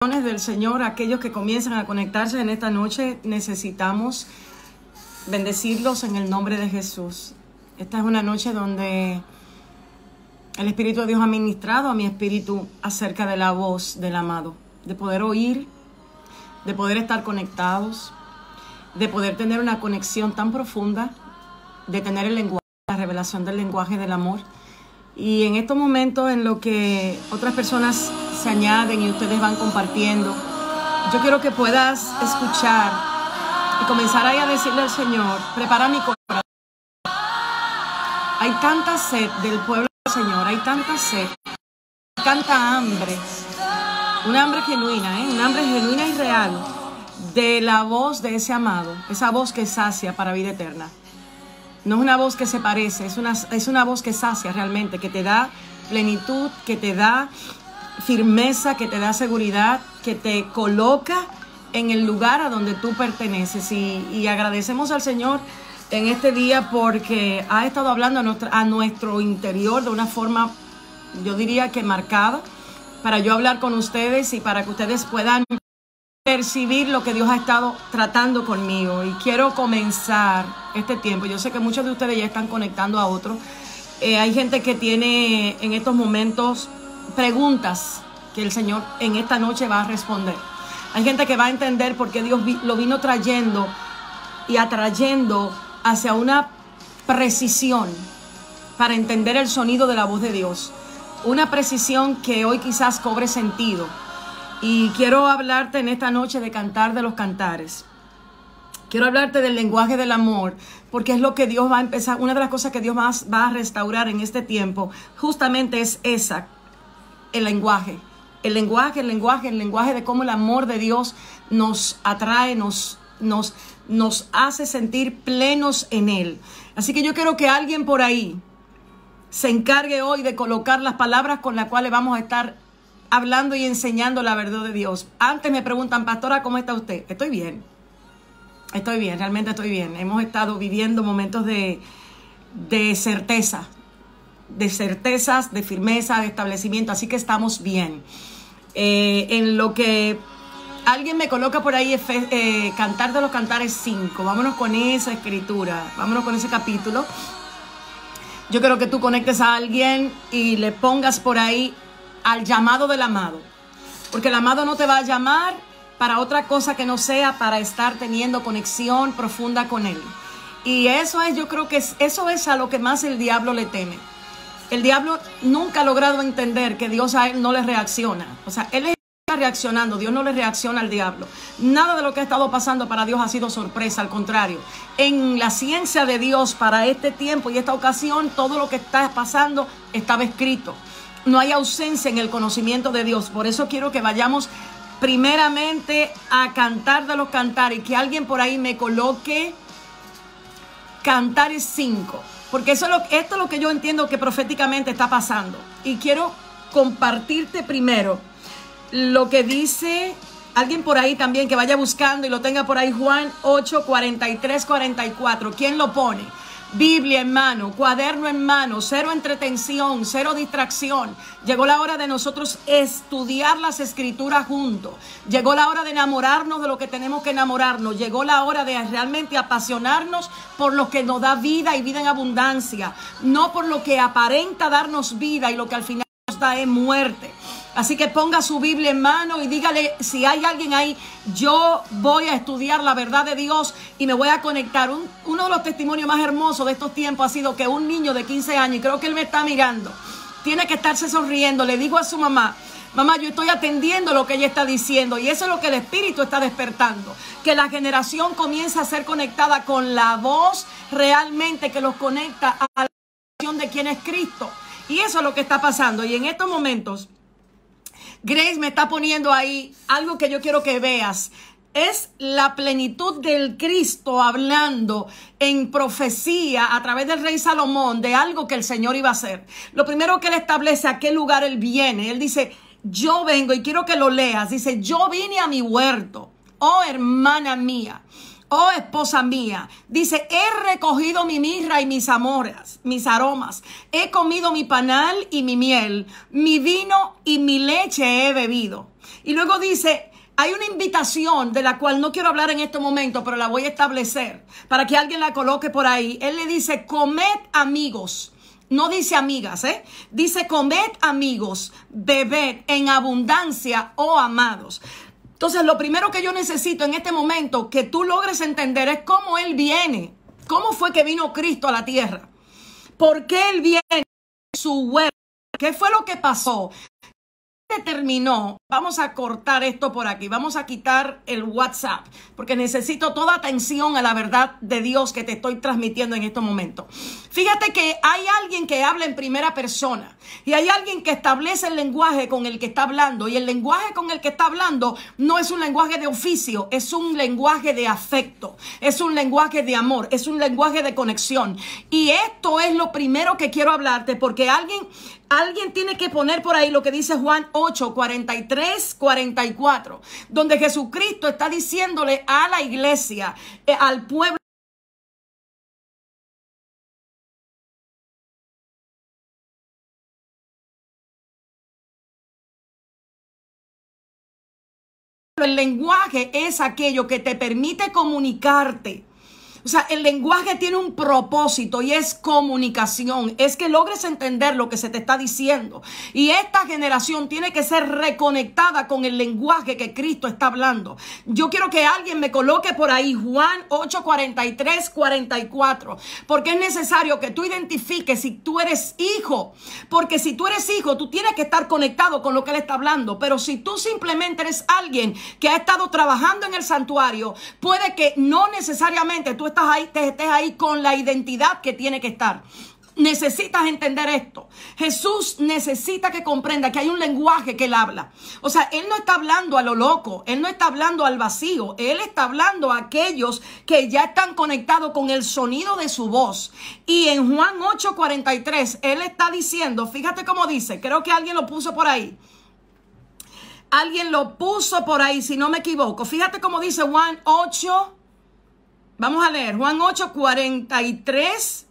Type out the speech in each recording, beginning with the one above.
Del Señor, aquellos que comienzan a conectarse en esta noche, necesitamos bendecirlos en el nombre de Jesús. Esta es una noche donde el Espíritu de Dios ha ministrado a mi espíritu acerca de la voz del amado, de poder oír, de poder estar conectados, de poder tener una conexión tan profunda, de tener el lenguaje, la revelación del lenguaje del amor. Y en estos momentos en los que otras personas se añaden y ustedes van compartiendo, yo quiero que puedas escuchar y comenzar ahí a decirle al Señor: prepara mi corazón. Hay tanta sed del pueblo del Señor, hay tanta sed, tanta hambre, una hambre genuina, una hambre genuina y real de la voz de ese amado, esa voz que sacia para vida eterna. No es una voz que se parece, es una voz que sacia realmente, que te da plenitud, que te da firmeza, que te da seguridad, que te coloca en el lugar a donde tú perteneces. Y agradecemos al Señor en este día porque ha estado hablando a nuestro interior de una forma, yo diría que marcada, para yo hablar con ustedes y para que ustedes puedan percibir lo que Dios ha estado tratando conmigo. Y quiero comenzar este tiempo. Yo sé que muchos de ustedes ya están conectando a otros. Hay gente que tiene en estos momentos preguntas que el Señor en esta noche va a responder. Hay gente que va a entender por qué Dios lo vino trayendo y atrayendo hacia una precisión para entender el sonido de la voz de Dios. Una precisión que hoy quizás cobre sentido. Y quiero hablarte en esta noche de Cantar de los Cantares. Quiero hablarte del lenguaje del amor, porque es lo que Dios va a empezar. Una de las cosas que Dios va a restaurar en este tiempo, justamente es esa, el lenguaje. El lenguaje de cómo el amor de Dios nos atrae, nos hace sentir plenos en Él. Así que yo quiero que alguien por ahí se encargue hoy de colocar las palabras con las cuales vamos a estar hablando y enseñando la verdad de Dios. Antes me preguntan: pastora, ¿cómo está usted? Estoy bien, realmente estoy bien. Hemos estado viviendo momentos de certeza, de certezas, de firmeza, de establecimiento, así que estamos bien. En lo que alguien me coloca por ahí, Cantar de los Cantares 5, vámonos con esa escritura, vámonos con ese capítulo. Yo quiero que tú conectes a alguien y le pongas por ahí al llamado del amado, porque el amado no te va a llamar para otra cosa que no sea para estar teniendo conexión profunda con él. Y eso es, yo creo que eso es a lo que más el diablo le teme. El diablo nunca ha logrado entender que Dios a él no le reacciona. O sea, él está reaccionando, Dios no le reacciona al diablo. Nada de lo que ha estado pasando para Dios ha sido sorpresa, al contrario. En la ciencia de Dios para este tiempo y esta ocasión, todo lo que está pasando estaba escrito. No hay ausencia en el conocimiento de Dios. Por eso quiero que vayamos primeramente a Cantar de los Cantares y que alguien por ahí me coloque Cantares 5. Porque esto es lo que yo entiendo que proféticamente está pasando. Y quiero compartirte primero lo que dice alguien por ahí también, que vaya buscando y lo tenga por ahí. Juan 8, 43, 44. ¿Quién lo pone? Biblia en mano, cuaderno en mano, cero entretención, cero distracción. Llegó la hora de nosotros estudiar las escrituras juntos. Llegó la hora de enamorarnos de lo que tenemos que enamorarnos. Llegó la hora de realmente apasionarnos por lo que nos da vida y vida en abundancia. No por lo que aparenta darnos vida y lo que al final nos da es muerte. Así que ponga su Biblia en mano y dígale, si hay alguien ahí: yo voy a estudiar la verdad de Dios y me voy a conectar. Uno de los testimonios más hermosos de estos tiempos ha sido que un niño de 15 años, y creo que él me está mirando, tiene que estarse sonriendo. Le digo a su mamá: mamá, yo estoy atendiendo lo que ella está diciendo. Y eso es lo que el Espíritu está despertando. Que la generación comienza a ser conectada con la voz realmente que los conecta a la relación de quién es Cristo. Y eso es lo que está pasando. Y en estos momentos Grace me está poniendo ahí algo que yo quiero que veas. Es la plenitud del Cristo hablando en profecía a través del rey Salomón de algo que el Señor iba a hacer. Lo primero que él establece, a qué lugar él viene. Él dice: yo vengo, y quiero que lo leas. Dice: yo vine a mi huerto, oh hermana mía, oh esposa mía. Dice: he recogido mi mirra y mis aromas. He comido mi panal y mi miel, mi vino y mi leche he bebido. Y luego dice, hay una invitación de la cual no quiero hablar en este momento, pero la voy a establecer para que alguien la coloque por ahí. Él le dice, comed amigos. No dice amigas, dice comed amigos, bebed en abundancia, oh amados. Entonces, lo primero que yo necesito en este momento que tú logres entender es cómo Él viene. ¿Cómo fue que vino Cristo a la tierra? ¿Por qué Él viene? Su huerto. ¿Qué fue lo que pasó? Terminó. Vamos a cortar esto por aquí. Vamos a quitar el WhatsApp porque necesito toda atención a la verdad de Dios que te estoy transmitiendo en este momento. Fíjate que hay alguien que habla en primera persona y hay alguien que establece el lenguaje con el que está hablando, y el lenguaje con el que está hablando no es un lenguaje de oficio, es un lenguaje de afecto, es un lenguaje de amor, es un lenguaje de conexión. Y esto es lo primero que quiero hablarte, porque alguien tiene que poner por ahí lo que dice Juan 8, 43, 44, donde Jesucristo está diciéndole a la iglesia, al pueblo, el lenguaje es aquello que te permite comunicarte. O sea, el lenguaje tiene un propósito y es comunicación. Es que logres entender lo que se te está diciendo. Y esta generación tiene que ser reconectada con el lenguaje que Cristo está hablando. Yo quiero que alguien me coloque por ahí Juan 8, 43, 44. Porque es necesario que tú identifiques si tú eres hijo. Porque si tú eres hijo, tú tienes que estar conectado con lo que Él está hablando. Pero si tú simplemente eres alguien que ha estado trabajando en el santuario, puede que no necesariamente tú estés ahí con la identidad que tiene que estar. Necesitas entender esto. Jesús necesita que comprenda que hay un lenguaje que Él habla. O sea, Él no está hablando a lo loco. Él no está hablando al vacío. Él está hablando a aquellos que ya están conectados con el sonido de su voz. Y en Juan 8:43, Él está diciendo, fíjate cómo dice, creo que alguien lo puso por ahí. Alguien lo puso por ahí, si no me equivoco. Fíjate cómo dice Juan 8. Vamos a leer Juan 8, 43.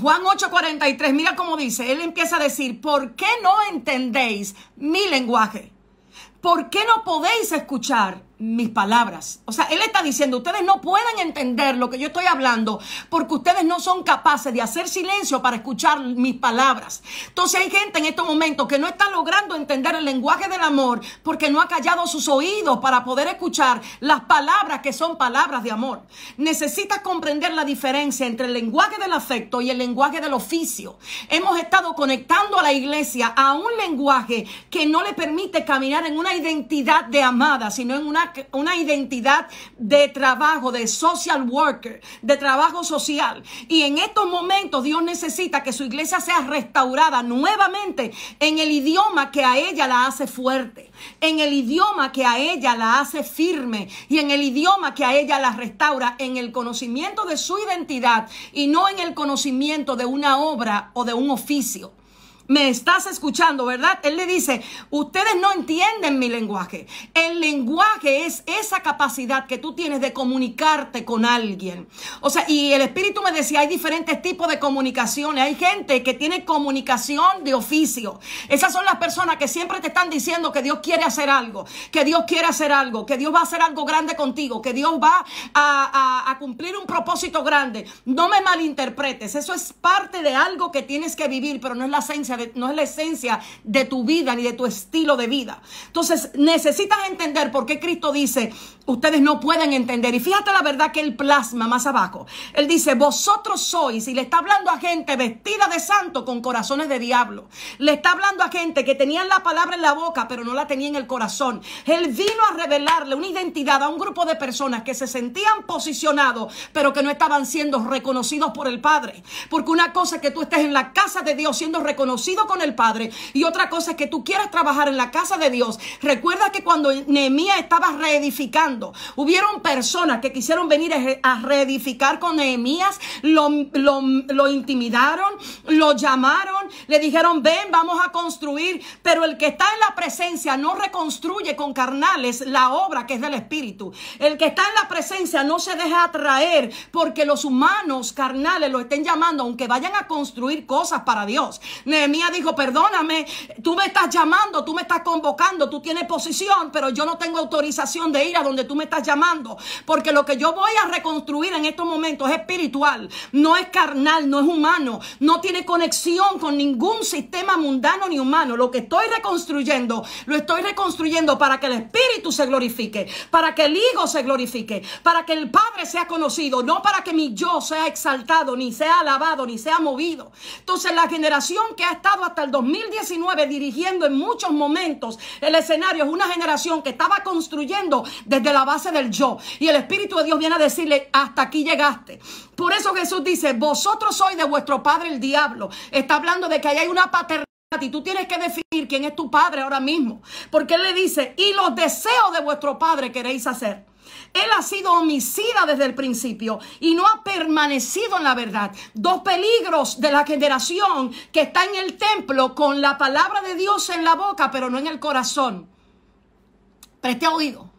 Juan 8, 43. Mira cómo dice. Él empieza a decir, ¿por qué no entendéis mi lenguaje? ¿Por qué no podéis escuchar mis palabras? O sea, Él está diciendo, ustedes no pueden entender lo que yo estoy hablando porque ustedes no son capaces de hacer silencio para escuchar mis palabras. Entonces hay gente en estos momentos que no está logrando entender el lenguaje del amor porque no ha callado sus oídos para poder escuchar las palabras que son palabras de amor. Necesitas comprender la diferencia entre el lenguaje del afecto y el lenguaje del oficio. Hemos estado conectando a la iglesia a un lenguaje que no le permite caminar en una identidad de amada, sino en una identidad de trabajo, de social worker, de trabajo social. Y en estos momentos Dios necesita que su iglesia sea restaurada nuevamente en el idioma que a ella la hace fuerte, en el idioma que a ella la hace firme y en el idioma que a ella la restaura, en el conocimiento de su identidad y no en el conocimiento de una obra o de un oficio. Me estás escuchando, ¿verdad? Él le dice, ustedes no entienden mi lenguaje. El lenguaje es esa capacidad que tú tienes de comunicarte con alguien. O sea, y el Espíritu me decía, hay diferentes tipos de comunicaciones. Hay gente que tiene comunicación de oficio. Esas son las personas que siempre te están diciendo que Dios quiere hacer algo, que Dios quiere hacer algo, que Dios va a hacer algo grande contigo, que Dios va a cumplir un propósito grande. No me malinterpretes. Eso es parte de algo que tienes que vivir, pero no es la esencia de tu vida ni de tu estilo de vida. Entonces necesitas entender por qué Cristo dice, ustedes no pueden entender. Y fíjate la verdad que Él plasma más abajo. Él dice, vosotros sois, y le está hablando a gente vestida de santo con corazones de diablo. Le está hablando a gente que tenían la palabra en la boca, pero no la tenía en el corazón. Él vino a revelarle una identidad a un grupo de personas que se sentían posicionados, pero que no estaban siendo reconocidos por el Padre. Porque una cosa es que tú estés en la casa de Dios siendo reconocido con el Padre, y otra cosa es que tú quieras trabajar en la casa de Dios. Recuerda que cuando Nehemías estaba reedificando, hubieron personas que quisieron venir a reedificar con Nehemías, lo intimidaron, lo llamaron, le dijeron, ven, vamos a construir, pero el que está en la presencia no reconstruye con carnales la obra que es del Espíritu. El que está en la presencia no se deja atraer porque los humanos carnales lo estén llamando, aunque vayan a construir cosas para Dios. Nehemías Nehemías dijo, perdóname, tú me estás llamando, tú me estás convocando, tú tienes posición, pero yo no tengo autorización de ir a donde tú me estás llamando, porque lo que yo voy a reconstruir en estos momentos es espiritual, no es carnal, no es humano, no tiene conexión con ningún sistema mundano ni humano. Lo que estoy reconstruyendo, lo estoy reconstruyendo para que el Espíritu se glorifique, para que el Hijo se glorifique, para que el Padre sea conocido, no para que mi yo sea exaltado, ni sea alabado, ni sea movido. Entonces la generación que ha estado hasta el 2019 dirigiendo en muchos momentos el escenario es una generación que estaba construyendo desde la base del yo, y el Espíritu de Dios viene a decirle, hasta aquí llegaste. Por eso Jesús dice, vosotros sois de vuestro padre el diablo. Está hablando de que ahí hay una paternidad y tú tienes que definir quién es tu padre ahora mismo, porque él le dice, y los deseos de vuestro padre queréis hacer. Él ha sido homicida desde el principio y no ha permanecido en la verdad. Dos peligros de la generación que está en el templo con la palabra de Dios en la boca, pero no en el corazón. Presta oído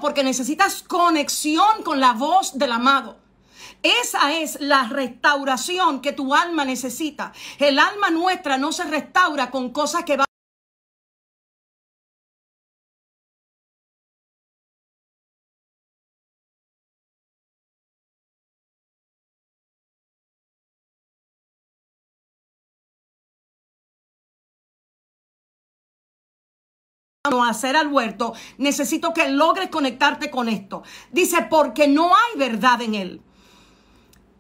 porque necesitas conexión con la voz del amado. Esa es la restauración que tu alma necesita. El alma nuestra no se restaura con cosas que van a hacer al huerto. Necesito que logres conectarte con esto. Dice, porque no hay verdad en él.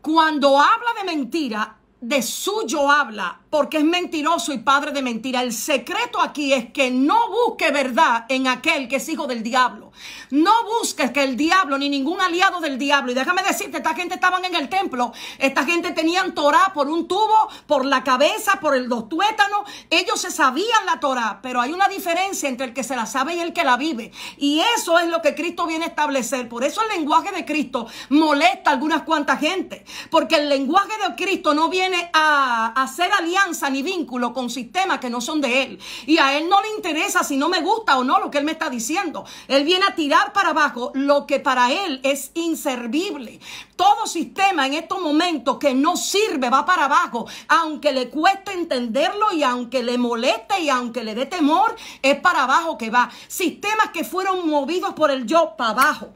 Cuando habla de mentira, de suyo habla, porque es mentiroso y padre de mentira. El secreto aquí es que no busque verdad en aquel que es hijo del diablo. No busques que el diablo, ni ningún aliado del diablo. Y déjame decirte, esta gente estaban en el templo. Esta gente tenían Torah por un tubo, por la cabeza, por los tuétanos. Ellos se sabían la Torah, pero hay una diferencia entre el que se la sabe y el que la vive. Y eso es lo que Cristo viene a establecer. Por eso el lenguaje de Cristo molesta a algunas cuantas gente. Porque el lenguaje de Cristo no viene a hacer alianza ni vínculo con sistemas que no son de él. Y a él no le interesa si no me gusta o no lo que él me está diciendo. Él viene a tirar para abajo lo que para él es inservible. Todo sistema en estos momentos que no sirve va para abajo, aunque le cueste entenderlo y aunque le moleste y aunque le dé temor, es para abajo que va. Sistemas que fueron movidos por el yo, para abajo.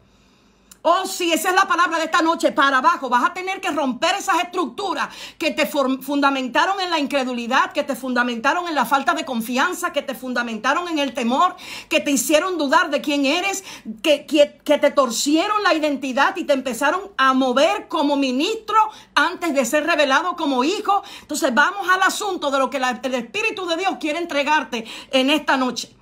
Oh, sí, esa es la palabra de esta noche, para abajo. Vas a tener que romper esas estructuras que te fundamentaron en la incredulidad, que te fundamentaron en la falta de confianza, que te fundamentaron en el temor, que te hicieron dudar de quién eres, que te torcieron la identidad y te empezaron a mover como ministro antes de ser revelado como hijo. Entonces vamos al asunto de lo que el Espíritu de Dios quiere entregarte en esta noche.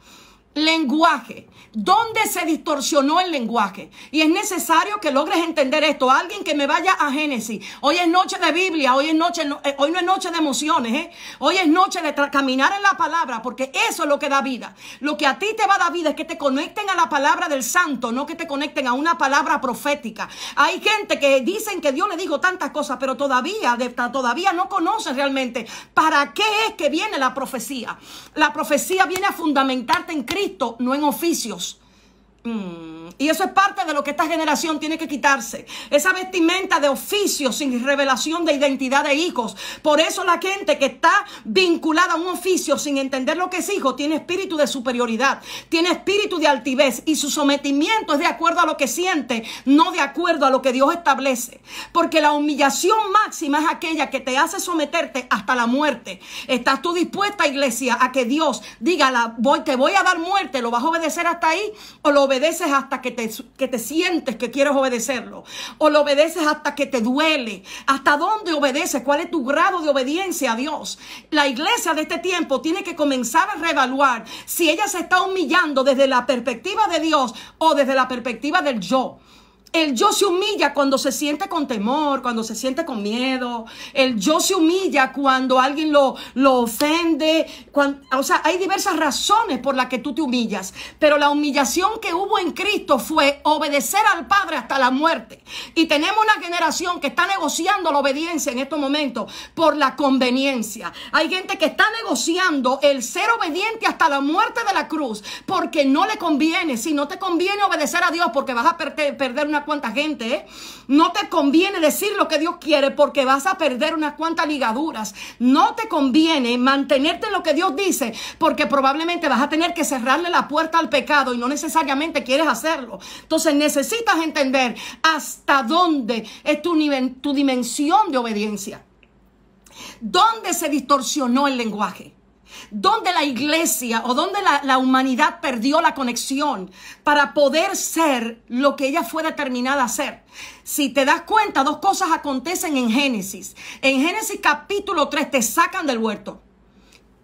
Lenguaje. ¿Dónde se distorsionó el lenguaje? Y es necesario que logres entender esto. Alguien que me vaya a Génesis. Hoy es noche de Biblia, hoy no es noche de emociones, Hoy es noche de caminar en la palabra, porque eso es lo que da vida. Lo que a ti te va a dar vida es que te conecten a la palabra del santo, no que te conecten a una palabra profética. Hay gente que dicen que Dios le dijo tantas cosas, pero todavía no conocen realmente para qué es que viene la profecía. La profecía viene a fundamentarte en Cristo, no en oficios. Y eso es parte de lo que esta generación tiene que quitarse. Esa vestimenta de oficio sin revelación de identidad de hijos. Por eso la gente que está vinculada a un oficio sin entender lo que es hijo tiene espíritu de superioridad, tiene espíritu de altivez y su sometimiento es de acuerdo a lo que siente, no de acuerdo a lo que Dios establece. Porque la humillación máxima es aquella que te hace someterte hasta la muerte. ¿Estás tú dispuesta, iglesia, a que Dios diga, te voy a dar muerte? ¿Lo vas a obedecer hasta ahí? ¿O lo obedeces hasta que te sientes que quieres obedecerlo? ¿O lo obedeces hasta que te duele? ¿Hasta dónde obedeces? ¿Cuál es tu grado de obediencia a Dios? La iglesia de este tiempo tiene que comenzar a reevaluar si ella se está humillando desde la perspectiva de Dios o desde la perspectiva del yo. El yo se humilla cuando se siente con temor, cuando se siente con miedo. El yo se humilla cuando alguien lo ofende. O sea, hay diversas razones por las que tú te humillas. Pero la humillación que hubo en Cristo fue obedecer al Padre hasta la muerte. Y tenemos una generación que está negociando la obediencia en estos momentos por la conveniencia. Hay gente que está negociando el ser obediente hasta la muerte de la cruz porque no le conviene. Si no te conviene obedecer a Dios porque vas a perder una una cuanta gente, ¿eh? No te conviene decir lo que Dios quiere porque vas a perder unas cuantas ligaduras. No te conviene mantenerte en lo que Dios dice porque probablemente vas a tener que cerrarle la puerta al pecado y no necesariamente quieres hacerlo. Entonces necesitas entender hasta dónde es tu dimensión de obediencia. ¿Dónde se distorsionó el lenguaje? ¿Dónde la iglesia o dónde la humanidad perdió la conexión para poder ser lo que ella fue determinada a ser? Si te das cuenta, dos cosas acontecen en Génesis. En Génesis capítulo 3 te sacan del huerto.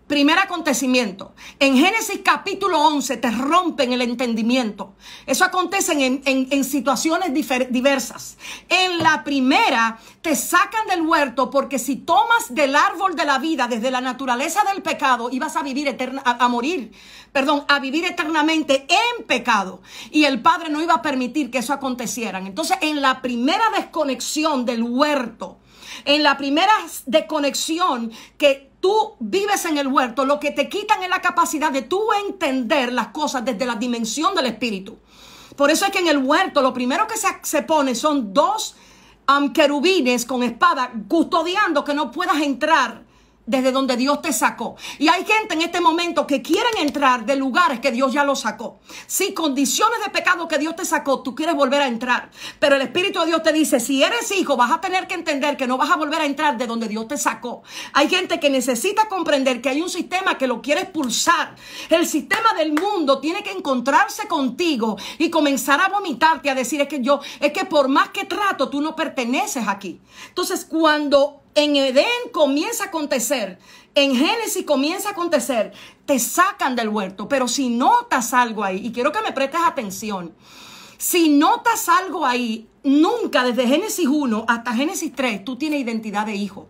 Primer acontecimiento. En Génesis capítulo 11 te rompen el entendimiento. Eso acontece en situaciones diversas. En la primera te sacan del huerto porque si tomas del árbol de la vida desde la naturaleza del pecado ibas a vivir a vivir eternamente en pecado. Y el Padre no iba a permitir que eso aconteciera. Entonces en la primera desconexión del huerto, en la primera desconexión que tú vives en el huerto, lo que te quitan es la capacidad de tú entender las cosas desde la dimensión del espíritu. Por eso es que en el huerto lo primero que se pone son dos querubines con espada custodiando que no puedas entrar desde donde Dios te sacó. Y hay gente en este momento que quieren entrar de lugares que Dios ya los sacó. Sí, condiciones de pecado que Dios te sacó, tú quieres volver a entrar. Pero el Espíritu de Dios te dice, si eres hijo, vas a tener que entender que no vas a volver a entrar de donde Dios te sacó. Hay gente que necesita comprender que hay un sistema que lo quiere expulsar. El sistema del mundo tiene que encontrarse contigo y comenzar a vomitarte, a decir, es que por más que trato, tú no perteneces aquí. Entonces, cuando en Edén comienza a acontecer, en Génesis comienza a acontecer, te sacan del huerto. Pero si notas algo ahí, y quiero que me prestes atención, si notas algo ahí, nunca desde Génesis 1 hasta Génesis 3 tú tienes identidad de hijo.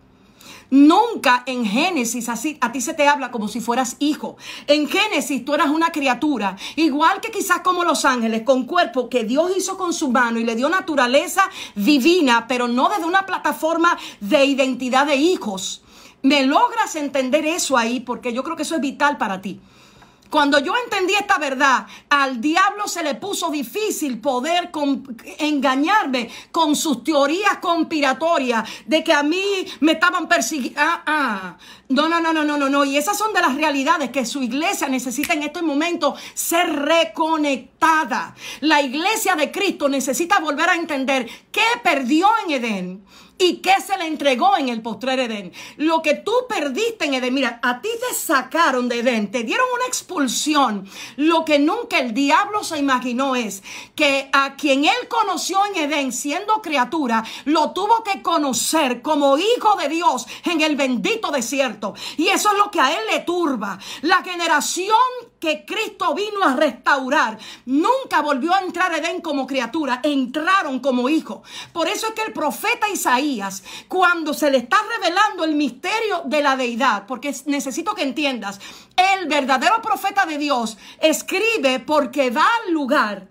Nunca en Génesis así a ti se te habla como si fueras hijo. En Génesis tú eras una criatura, igual que quizás como los ángeles, con cuerpo que Dios hizo con su mano y le dio naturaleza divina, pero no desde una plataforma de identidad de hijos. ¿Me logras entender eso ahí? Porque yo creo que eso es vital para ti. Cuando yo entendí esta verdad, al diablo se le puso difícil poder engañarme con sus teorías conspiratorias de que a mí me estaban persiguiendo. No. Y esas son de las realidades que su iglesia necesita en este momento ser reconectada. La iglesia de Cristo necesita volver a entender qué perdió en Edén y qué se le entregó en el postrer Edén. Lo que tú perdiste en Edén, mira, a ti te sacaron de Edén, te dieron una expulsión. Lo que nunca el diablo se imaginó es que a quien él conoció en Edén siendo criatura, lo tuvo que conocer como hijo de Dios en el bendito desierto. Y eso es lo que a él le turba. La generación que Cristo vino a restaurar nunca volvió a entrar a Edén como criatura, entraron como hijos. Por eso es que el profeta Isaías, cuando se le está revelando el misterio de la deidad, porque necesito que entiendas, el verdadero profeta de Dios escribe porque va al lugar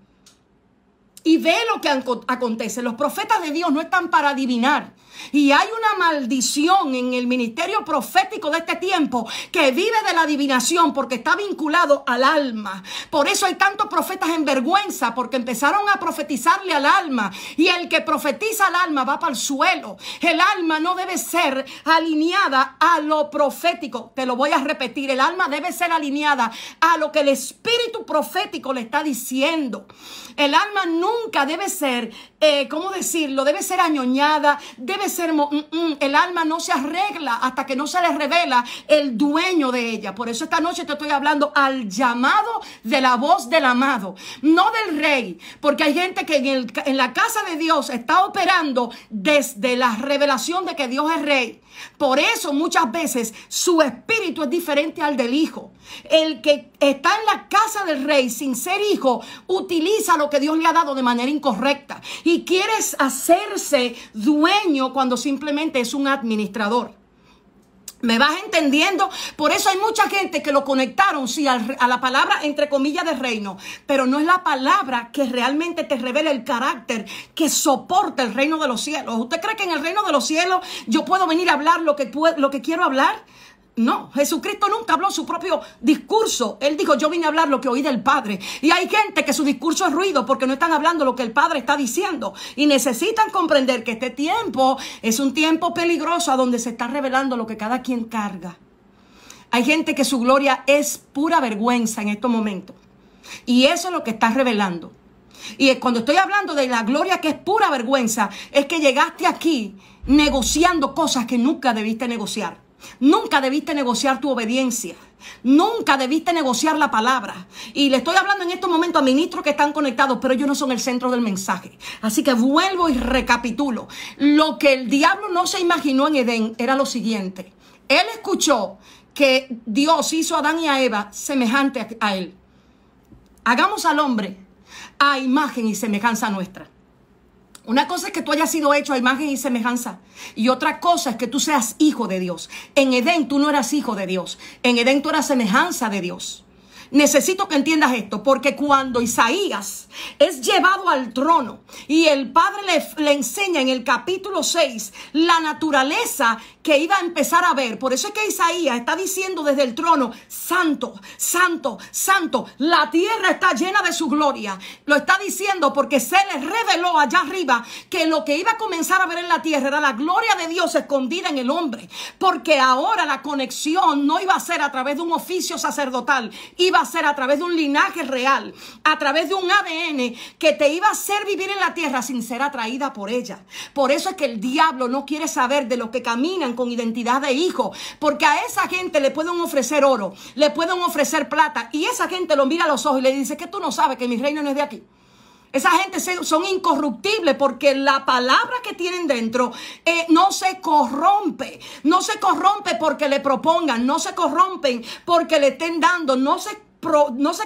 y ve lo que acontece. Los profetas de Dios no están para adivinar. Y hay una maldición en el ministerio profético de este tiempo que vive de la adivinación porque está vinculado al alma. Por eso hay tantos profetas en vergüenza, porque empezaron a profetizarle al alma. Y el que profetiza al alma va para el suelo. El alma no debe ser alineada a lo profético. Te lo voy a repetir. El alma debe ser alineada a lo que el espíritu profético le está diciendo. El alma nunca debe ser, ¿cómo decirlo? Debe ser añoñada, debe ser... El alma no se arregla hasta que no se le revela el dueño de ella. Por eso esta noche te estoy hablando al llamado de la voz del amado, no del rey. Porque hay gente que en la casa de Dios está operando desde la revelación de que Dios es rey. Por eso muchas veces su espíritu es diferente al del hijo. El que está en la casa del rey sin ser hijo utiliza lo que Dios le ha dado de manera incorrecta y quiere hacerse dueño cuando simplemente es un administrador. ¿Me vas entendiendo? Por eso hay mucha gente que lo conectaron, sí, a la palabra, entre comillas, de reino. Pero no es la palabra que realmente te revela el carácter que soporta el reino de los cielos. ¿Usted cree que en el reino de los cielos yo puedo venir a hablar lo que quiero hablar? No, Jesucristo nunca habló su propio discurso. Él dijo, yo vine a hablar lo que oí del Padre. Y hay gente que su discurso es ruido porque no están hablando lo que el Padre está diciendo. Y necesitan comprender que este tiempo es un tiempo peligroso a donde se está revelando lo que cada quien carga. Hay gente que su gloria es pura vergüenza en estos momentos. Y eso es lo que está revelando. Y cuando estoy hablando de la gloria que es pura vergüenza, es que llegaste aquí negociando cosas que nunca debiste negociar. Nunca debiste negociar tu obediencia. Nunca debiste negociar la palabra. Y le estoy hablando en estos momentos a ministros que están conectados, pero ellos no son el centro del mensaje. Así que vuelvo y recapitulo. Lo que el diablo no se imaginó en Edén era lo siguiente. Él escuchó que Dios hizo a Adán y a Eva semejante a él. Hagamos al hombre a imagen y semejanza nuestra. Una cosa es que tú hayas sido hecho a imagen y semejanza. Y otra cosa es que tú seas hijo de Dios. En Edén tú no eras hijo de Dios. En Edén tú eras semejanza de Dios. Necesito que entiendas esto, porque cuando Isaías es llevado al trono y el Padre le enseña en el capítulo 6 la naturaleza que iba a empezar a ver. Por eso es que Isaías está diciendo desde el trono, santo, santo, santo, la tierra está llena de su gloria. Lo está diciendo porque se le reveló allá arriba que lo que iba a comenzar a ver en la tierra era la gloria de Dios escondida en el hombre. Porque ahora la conexión no iba a ser a través de un oficio sacerdotal, iba a ser a través de un linaje real, a través de un ADN que te iba a hacer vivir en la tierra sin ser atraída por ella. Por eso es que el diablo no quiere saber de los que caminan con identidad de hijo, porque a esa gente le pueden ofrecer oro, le pueden ofrecer plata, y esa gente lo mira a los ojos y le dice que tú no sabes que mi reino no es de aquí. Esa gente son incorruptibles porque la palabra que tienen dentro no se corrompe. No se corrompe porque le propongan, no se corrompen porque le estén dando, no se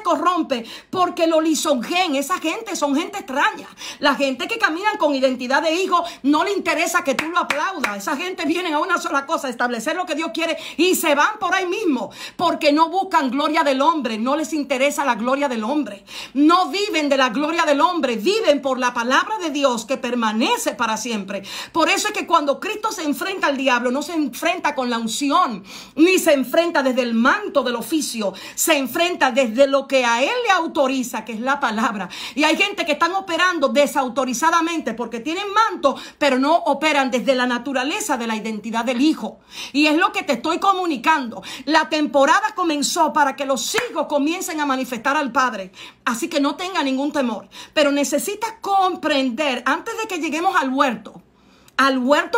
corrompe porque lo lisonjeen. Esa gente son gente extraña. La gente que caminan con identidad de hijo no le interesa que tú lo aplaudas. Esa gente viene a una sola cosa, establecer lo que Dios quiere, y se van por ahí mismo porque no buscan gloria del hombre. No les interesa la gloria del hombre. No viven de la gloria del hombre, viven por la palabra de Dios que permanece para siempre. Por eso es que cuando Cristo se enfrenta al diablo, no se enfrenta con la unción, ni se enfrenta desde el manto del oficio, se enfrenta desde lo que a él le autoriza, que es la palabra. Y hay gente que están operando desautorizadamente porque tienen manto, pero no operan desde la naturaleza de la identidad del hijo. Y es lo que te estoy comunicando. La temporada comenzó para que los hijos comiencen a manifestar al Padre. Así que no tenga ningún temor. Pero necesitas comprender, antes de que lleguemos al huerto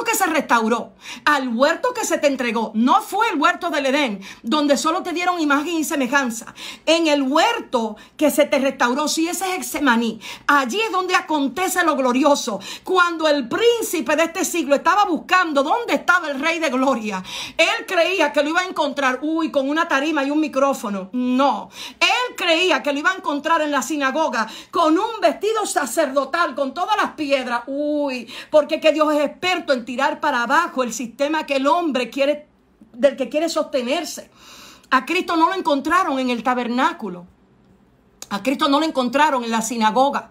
que se restauró, al huerto que se te entregó. No fue el huerto del Edén, donde solo te dieron imagen y semejanza. En el huerto que se te restauró, sí, ese es Getsemaní. Allí es donde acontece lo glorioso. Cuando el príncipe de este siglo estaba buscando dónde estaba el rey de gloria, él creía que lo iba a encontrar, con una tarima y un micrófono. No, él creía que lo iba a encontrar en la sinagoga con un vestido sacerdotal, con todas las piedras. Porque que Dios es experto en tirar para abajo el sistema que el hombre quiere, del que quiere sostenerse. A Cristo no lo encontraron en el tabernáculo. A Cristo no lo encontraron en la sinagoga.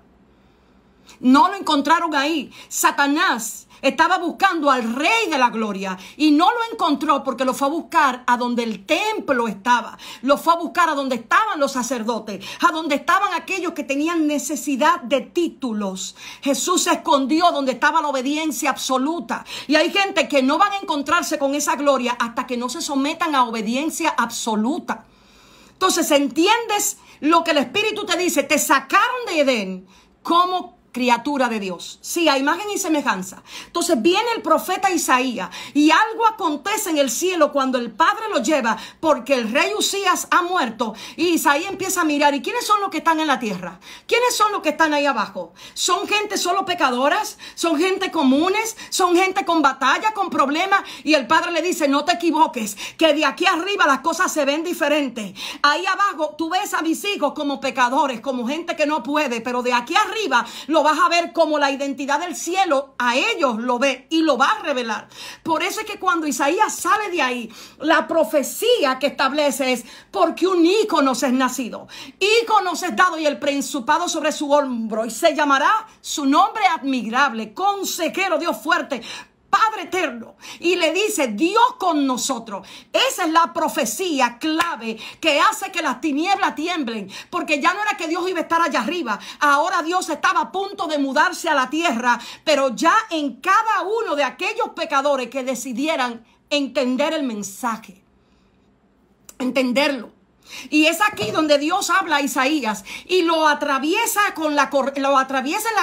No lo encontraron ahí. Satanás estaba buscando al Rey de la Gloria y no lo encontró porque lo fue a buscar a donde el templo estaba. Lo fue a buscar a donde estaban los sacerdotes, a donde estaban aquellos que tenían necesidad de títulos. Jesús se escondió donde estaba la obediencia absoluta. Y hay gente que no van a encontrarse con esa gloria hasta que no se sometan a obediencia absoluta. Entonces, ¿entiendes lo que el Espíritu te dice? Te sacaron de Edén como criatura de Dios, sí, a imagen y semejanza. Entonces viene el profeta Isaías y algo acontece en el cielo cuando el Padre lo lleva, porque el rey Usías ha muerto, y Isaías empieza a mirar, ¿y quiénes son los que están en la tierra? ¿Quiénes son los que están ahí abajo? ¿Son gente solo pecadoras? ¿Son gente comunes? ¿Son gente con batalla, con problemas? Y el Padre le dice, no te equivoques, que de aquí arriba las cosas se ven diferentes. Ahí abajo tú ves a mis hijos como pecadores, como gente que no puede, pero de aquí arriba lo vas a ver como la identidad del cielo, a ellos lo ve y lo va a revelar. Por eso es que cuando Isaías sale de ahí, la profecía que establece es, porque un hijo nos es nacido, hijo nos es dado, y el principado sobre su hombro, y se llamará su nombre admirable, consejero, Dios fuerte, Padre eterno y le dice, Dios con nosotros. Esa es la profecía clave que hace que las tinieblas tiemblen, porque ya no era que Dios iba a estar allá arriba, ahora Dios estaba a punto de mudarse a la tierra, pero ya en cada uno de aquellos pecadores que decidieran entender el mensaje, entenderlo. Y es aquí donde Dios habla a Isaías y lo atraviesa en la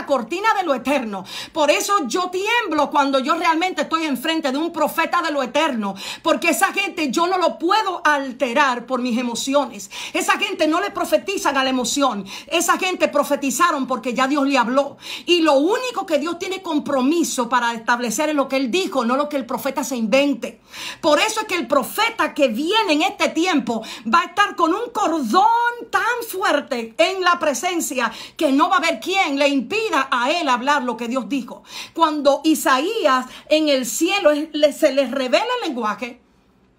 cortina de lo eterno. Por eso yo tiemblo cuando yo realmente estoy enfrente de un profeta de lo eterno, porque esa gente yo no lo puedo alterar por mis emociones. Esa gente no le profetizan a la emoción, esa gente profetizaron porque ya Dios le habló, y lo único que Dios tiene compromiso para establecer es lo que Él dijo, no lo que el profeta se invente. Por eso es que el profeta que viene en este tiempo va a estar con un cordón tan fuerte en la presencia que no va a haber quien le impida a él hablar lo que Dios dijo. Cuando Isaías en el cielo se les revela el lenguaje,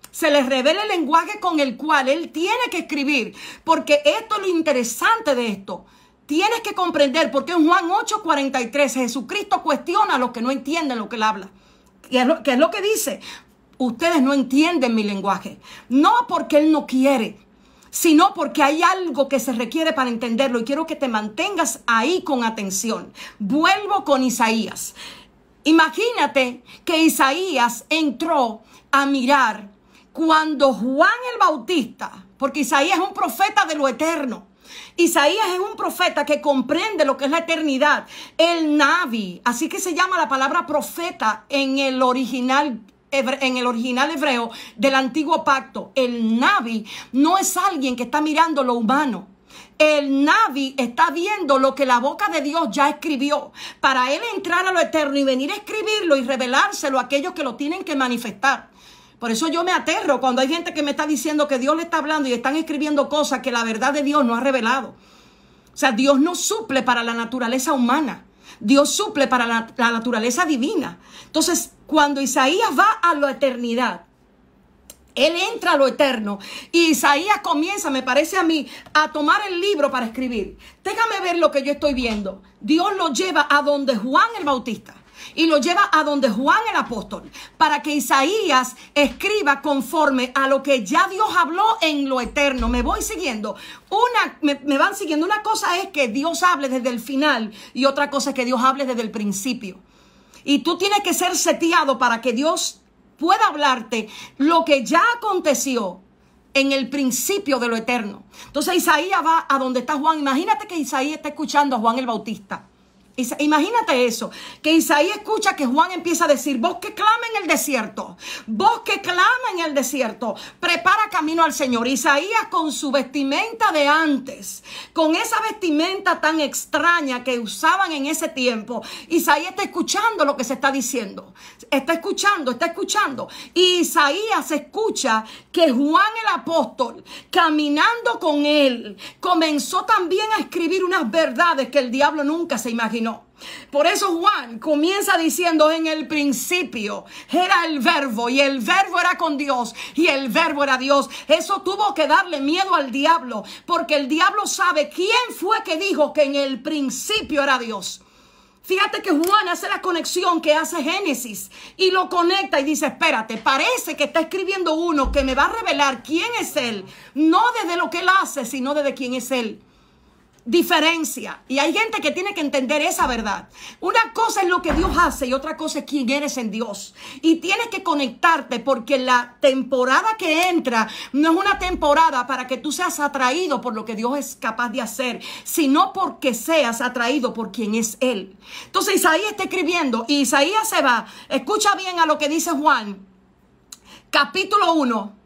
se les revela el lenguaje con el cual él tiene que escribir, porque esto es lo interesante de esto. Tienes que comprender, porque en Juan 8:43 Jesucristo cuestiona a los que no entienden lo que él habla. ¿Qué es lo que dice? Ustedes no entienden mi lenguaje. No porque Él no quiere, sino porque hay algo que se requiere para entenderlo. Y quiero que te mantengas ahí con atención. Vuelvo con Isaías. Imagínate que Isaías entró a mirar cuando Juan el Bautista, porque Isaías es un profeta de lo eterno. Isaías es un profeta que comprende lo que es la eternidad. El Navi, así que se llama la palabra profeta en el original hebreo del antiguo pacto. El Navi no es alguien que está mirando lo humano. El Navi está viendo lo que la boca de Dios ya escribió, para él entrar a lo eterno y venir a escribirlo y revelárselo a aquellos que lo tienen que manifestar. Por eso yo me aterro cuando hay gente que me está diciendo que Dios le está hablando y están escribiendo cosas que la verdad de Dios no ha revelado. O sea, Dios no suple para la naturaleza humana. Dios suple para la naturaleza divina. Entonces, cuando Isaías va a la eternidad, él entra a lo eterno y Isaías comienza, me parece a mí, a tomar el libro para escribir. Déjame ver lo que yo estoy viendo. Dios lo lleva a donde Juan el Bautista y lo lleva a donde Juan el apóstol, para que Isaías escriba conforme a lo que ya Dios habló en lo eterno. Me voy siguiendo. Me van siguiendo. Una cosa es que Dios hable desde el final y otra cosa es que Dios hable desde el principio. Y tú tienes que ser seteado para que Dios pueda hablarte lo que ya aconteció en el principio de lo eterno. Entonces Isaías va a donde está Juan. Imagínate que Isaías está escuchando a Juan el Bautista. Imagínate eso, que Isaías escucha que Juan empieza a decir: voz que clama en el desierto, voz que clama en el desierto, prepara camino al Señor. Isaías con su vestimenta de antes, con esa vestimenta tan extraña que usaban en ese tiempo, Isaías está escuchando lo que se está diciendo, está escuchando. Y Isaías escucha que Juan el apóstol, caminando con él, comenzó también a escribir unas verdades que el diablo nunca se imaginó. Por eso Juan comienza diciendo: en el principio era el verbo y el verbo era con Dios y el verbo era Dios. Eso tuvo que darle miedo al diablo, porque el diablo sabe quién fue que dijo que en el principio era Dios. Fíjate que Juan hace la conexión que hace Génesis y lo conecta y dice: espérate, parece que está escribiendo uno que me va a revelar quién es él, no desde lo que él hace, sino desde quién es él. Diferencia. Y hay gente que tiene que entender esa verdad. Una cosa es lo que Dios hace y otra cosa es quién eres en Dios. Y tienes que conectarte, porque la temporada que entra no es una temporada para que tú seas atraído por lo que Dios es capaz de hacer, sino porque seas atraído por quien es Él. Entonces Isaías está escribiendo y Isaías se va. Escucha bien a lo que dice Juan, capítulo 1.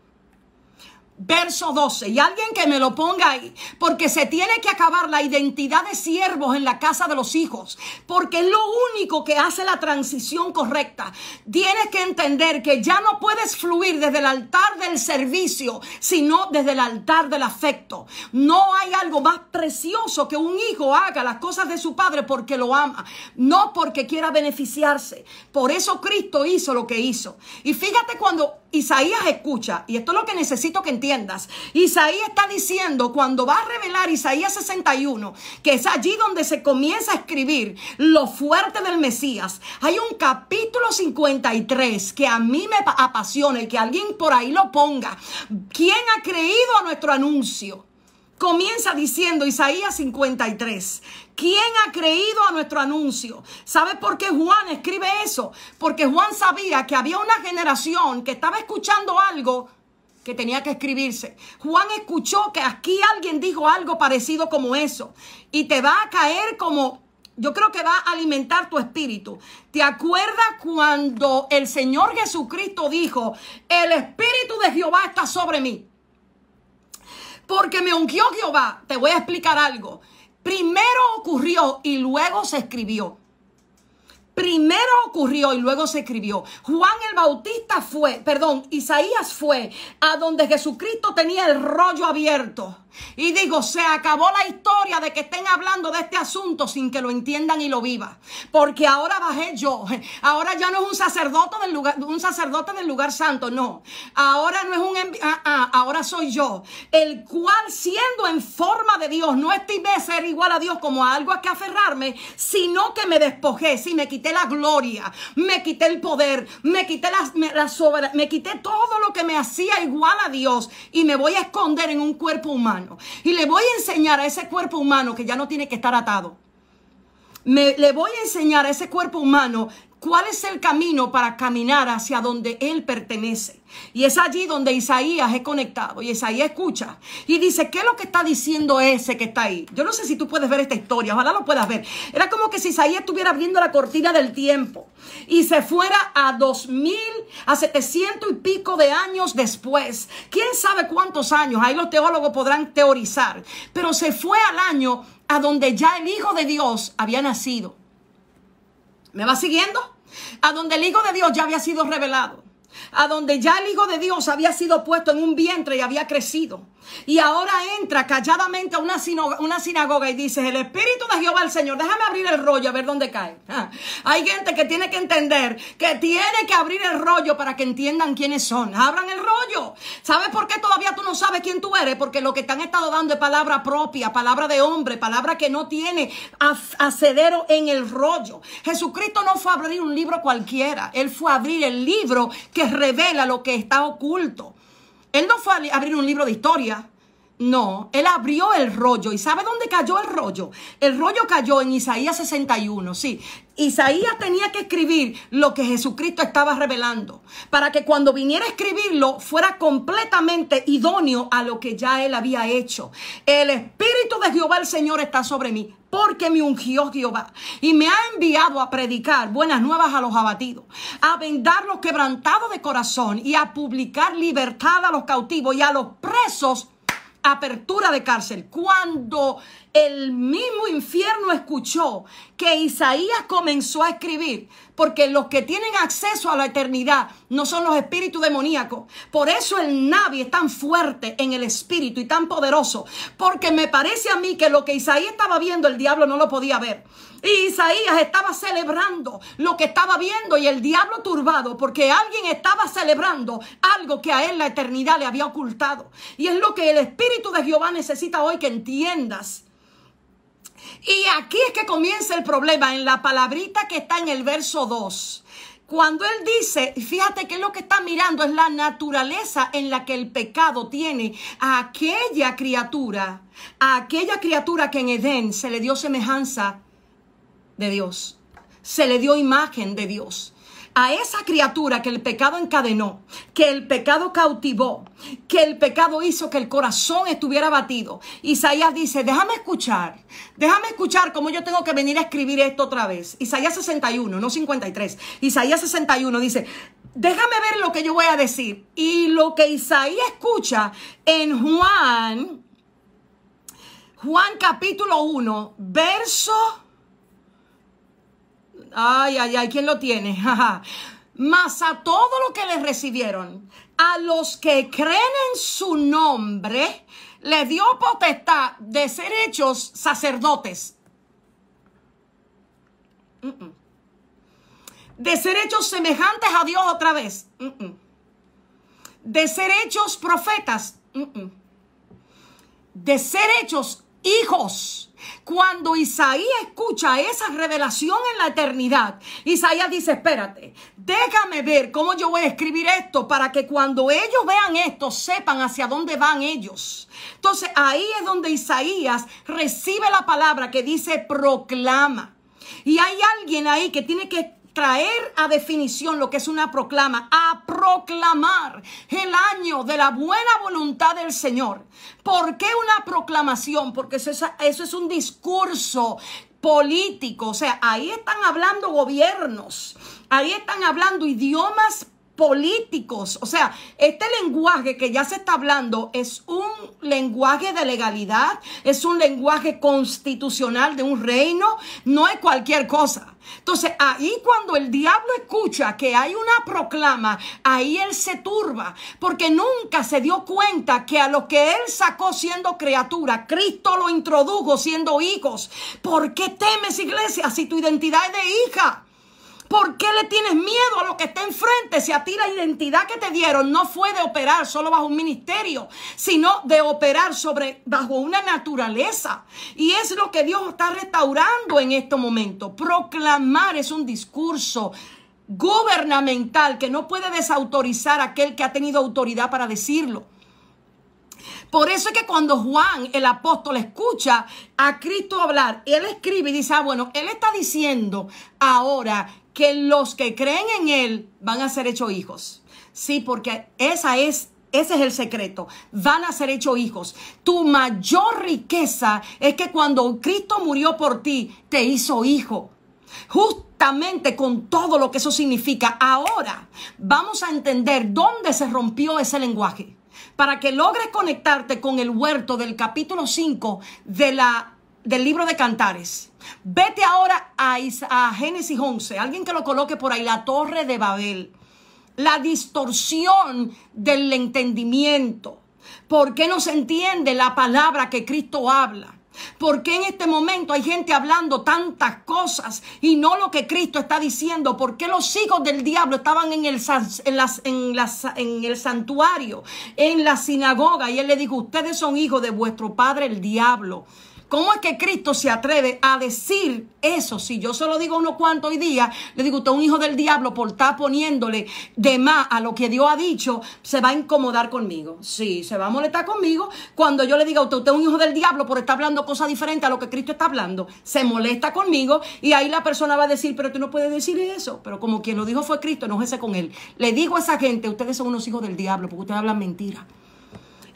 Verso 12, y alguien que me lo ponga ahí, porque se tiene que acabar la identidad de siervos en la casa de los hijos, porque es lo único que hace la transición correcta. Tienes que entender que ya no puedes fluir desde el altar del servicio, sino desde el altar del afecto. No hay algo más precioso que un hijo haga las cosas de su padre porque lo ama, no porque quiera beneficiarse. Por eso Cristo hizo lo que hizo. Y fíjate cuando Isaías escucha, y esto es lo que necesito que entiendas. Isaías está diciendo, cuando va a revelar Isaías 61, que es allí donde se comienza a escribir lo fuerte del Mesías, hay un capítulo 53 que a mí me apasiona y que alguien por ahí lo ponga. ¿Quién ha creído a nuestro anuncio? Comienza diciendo Isaías 53. ¿Quién ha creído a nuestro anuncio? ¿Sabe por qué Juan escribe eso? Porque Juan sabía que había una generación que estaba escuchando algo que tenía que escribirse. Juan escuchó que aquí alguien dijo algo parecido como eso. Y te va a caer como... Yo creo que va a alimentar tu espíritu. ¿Te acuerdas cuando el Señor Jesucristo dijo, el Espíritu de Jehová está sobre mí? Porque me ungió Jehová. Te voy a explicar algo. Primero ocurrió y luego se escribió. Primero ocurrió y luego se escribió. Isaías fue a donde Jesucristo tenía el rollo abierto. Y digo, se acabó la historia de que estén hablando de este asunto sin que lo entiendan y lo vivan. Porque ahora bajé yo. Ahora ya no es un sacerdote del lugar santo, no. Ahora no es ahora soy yo. El cual, siendo en forma de Dios, no estimé ser igual a Dios como a algo a que aferrarme, sino que me despojé. Sí, me quité la gloria, me quité el poder, me quité me quité todo lo que me hacía igual a Dios y me voy a esconder en un cuerpo humano. Y le voy a enseñar a ese cuerpo humano que ya no tiene que estar atado. Le voy a enseñar a ese cuerpo humano cuál es el camino para caminar hacia donde él pertenece. Y es allí donde Isaías es conectado. Y Isaías escucha y dice, ¿qué es lo que está diciendo ese que está ahí? Yo no sé si tú puedes ver esta historia, ojalá lo puedas ver. Era como que si Isaías estuviera abriendo la cortina del tiempo y se fuera a 700 y pico de años después. ¿Quién sabe cuántos años? Ahí los teólogos podrán teorizar. Pero se fue al año a donde ya el Hijo de Dios había nacido. ¿Me va siguiendo? A donde el Hijo de Dios ya había sido revelado. A donde ya el Hijo de Dios había sido puesto en un vientre y había crecido. Y ahora entra calladamente a una sinagoga y dice, el Espíritu de Jehová el Señor, déjame abrir el rollo a ver dónde cae. Hay gente que tiene que entender que tiene que abrir el rollo para que entiendan quiénes son. Abran el rollo. ¿Sabes por qué todavía tú no sabes quién tú eres? Porque lo que te han estado dando es palabra propia, palabra de hombre, palabra que no tiene asedero en el rollo. Jesucristo no fue a abrir un libro cualquiera. Él fue a abrir el libro que revela lo que está oculto. Él no fue a abrir un libro de historia. No, él abrió el rollo. ¿Y sabe dónde cayó el rollo? El rollo cayó en Isaías 61, sí. Isaías tenía que escribir lo que Jesucristo estaba revelando, para que cuando viniera a escribirlo fuera completamente idóneo a lo que ya él había hecho. El Espíritu de Jehová el Señor está sobre mí, porque me ungió Jehová y me ha enviado a predicar buenas nuevas a los abatidos, a vendar los quebrantados de corazón y a publicar libertad a los cautivos y a los presos apertura de cárcel. Cuando el mismo infierno escuchó que Isaías comenzó a escribir, porque los que tienen acceso a la eternidad no son los espíritus demoníacos. Por eso el Navi es tan fuerte en el espíritu y tan poderoso, porque me parece a mí que lo que Isaías estaba viendo el diablo no lo podía ver. Y Isaías estaba celebrando lo que estaba viendo y el diablo turbado porque alguien estaba celebrando algo que a él la eternidad le había ocultado. Y es lo que el Espíritu de Jehová necesita hoy que entiendas. Y aquí es que comienza el problema, en la palabrita que está en el verso 2. Cuando él dice, fíjate que lo que está mirando es la naturaleza en la que el pecado tiene a aquella criatura que en Edén se le dio semejanza de Dios, se le dio imagen de Dios. A esa criatura que el pecado encadenó, que el pecado cautivó, que el pecado hizo que el corazón estuviera abatido. Isaías dice, déjame escuchar cómo yo tengo que venir a escribir esto otra vez. Isaías 61, no 53. Isaías 61 dice, déjame ver lo que yo voy a decir. Y lo que Isaías escucha en Juan capítulo 1, verso... Ay, ¿quién lo tiene? Mas a todo lo que le recibieron, a los que creen en su nombre, le dio potestad de ser hechos sacerdotes. De ser hechos semejantes a Dios otra vez. de ser hechos profetas, de ser hechos hijos. Cuando Isaías escucha esa revelación en la eternidad, Isaías dice, espérate, déjame ver cómo yo voy a escribir esto para que cuando ellos vean esto, sepan hacia dónde van ellos. Entonces ahí es donde Isaías recibe la palabra que dice proclama. Y hay alguien ahí que tiene que traer a definición lo que es una proclama, a proclamar el año de la buena voluntad del Señor. ¿Por qué una proclamación? Porque eso es un discurso político. O sea, ahí están hablando gobiernos, ahí están hablando idiomas políticos. O sea, este lenguaje que ya se está hablando es un lenguaje de legalidad, es un lenguaje constitucional de un reino, no es cualquier cosa. Entonces, ahí cuando el diablo escucha que hay una proclama, ahí él se turba, porque nunca se dio cuenta que a lo que él sacó siendo criatura, Cristo lo introdujo siendo hijos. ¿Por qué temes, iglesia, si tu identidad es de hija? ¿Por qué le tienes miedo a lo que está enfrente? Si a ti la identidad que te dieron no fue de operar solo bajo un ministerio, sino de operar bajo una naturaleza. Y es lo que Dios está restaurando en este momento. Proclamar es un discurso gubernamental que no puede desautorizar a aquel que ha tenido autoridad para decirlo. Por eso es que cuando Juan, el apóstol, escucha a Cristo hablar, él escribe y dice, bueno, él está diciendo ahora que los que creen en él van a ser hechos hijos. Sí, porque ese es el secreto. Van a ser hechos hijos. Tu mayor riqueza es que cuando Cristo murió por ti, te hizo hijo. Justamente con todo lo que eso significa. Ahora vamos a entender dónde se rompió ese lenguaje. Para que logres conectarte con el huerto del capítulo 5 del libro de Cantares. Vete ahora a Génesis 11. Alguien que lo coloque por ahí. La Torre de Babel. La distorsión del entendimiento. ¿Por qué no se entiende la palabra que Cristo habla? ¿Por qué en este momento hay gente hablando tantas cosas y no lo que Cristo está diciendo? ¿Por qué los hijos del diablo estaban en el santuario, en la sinagoga? Y él le dijo, ustedes son hijos de vuestro padre el diablo. ¿Cómo es que Cristo se atreve a decir eso? Si yo se lo digo a unos cuantos hoy día, le digo, usted es un hijo del diablo por estar poniéndole de más a lo que Dios ha dicho, se va a incomodar conmigo. Sí, se va a molestar conmigo. Cuando yo le diga a usted es un hijo del diablo por estar hablando cosas diferentes a lo que Cristo está hablando, se molesta conmigo y ahí la persona va a decir, pero tú no puedes decir eso. Pero como quien lo dijo fue Cristo, enójese con él. Le digo a esa gente, ustedes son unos hijos del diablo porque ustedes hablan mentira.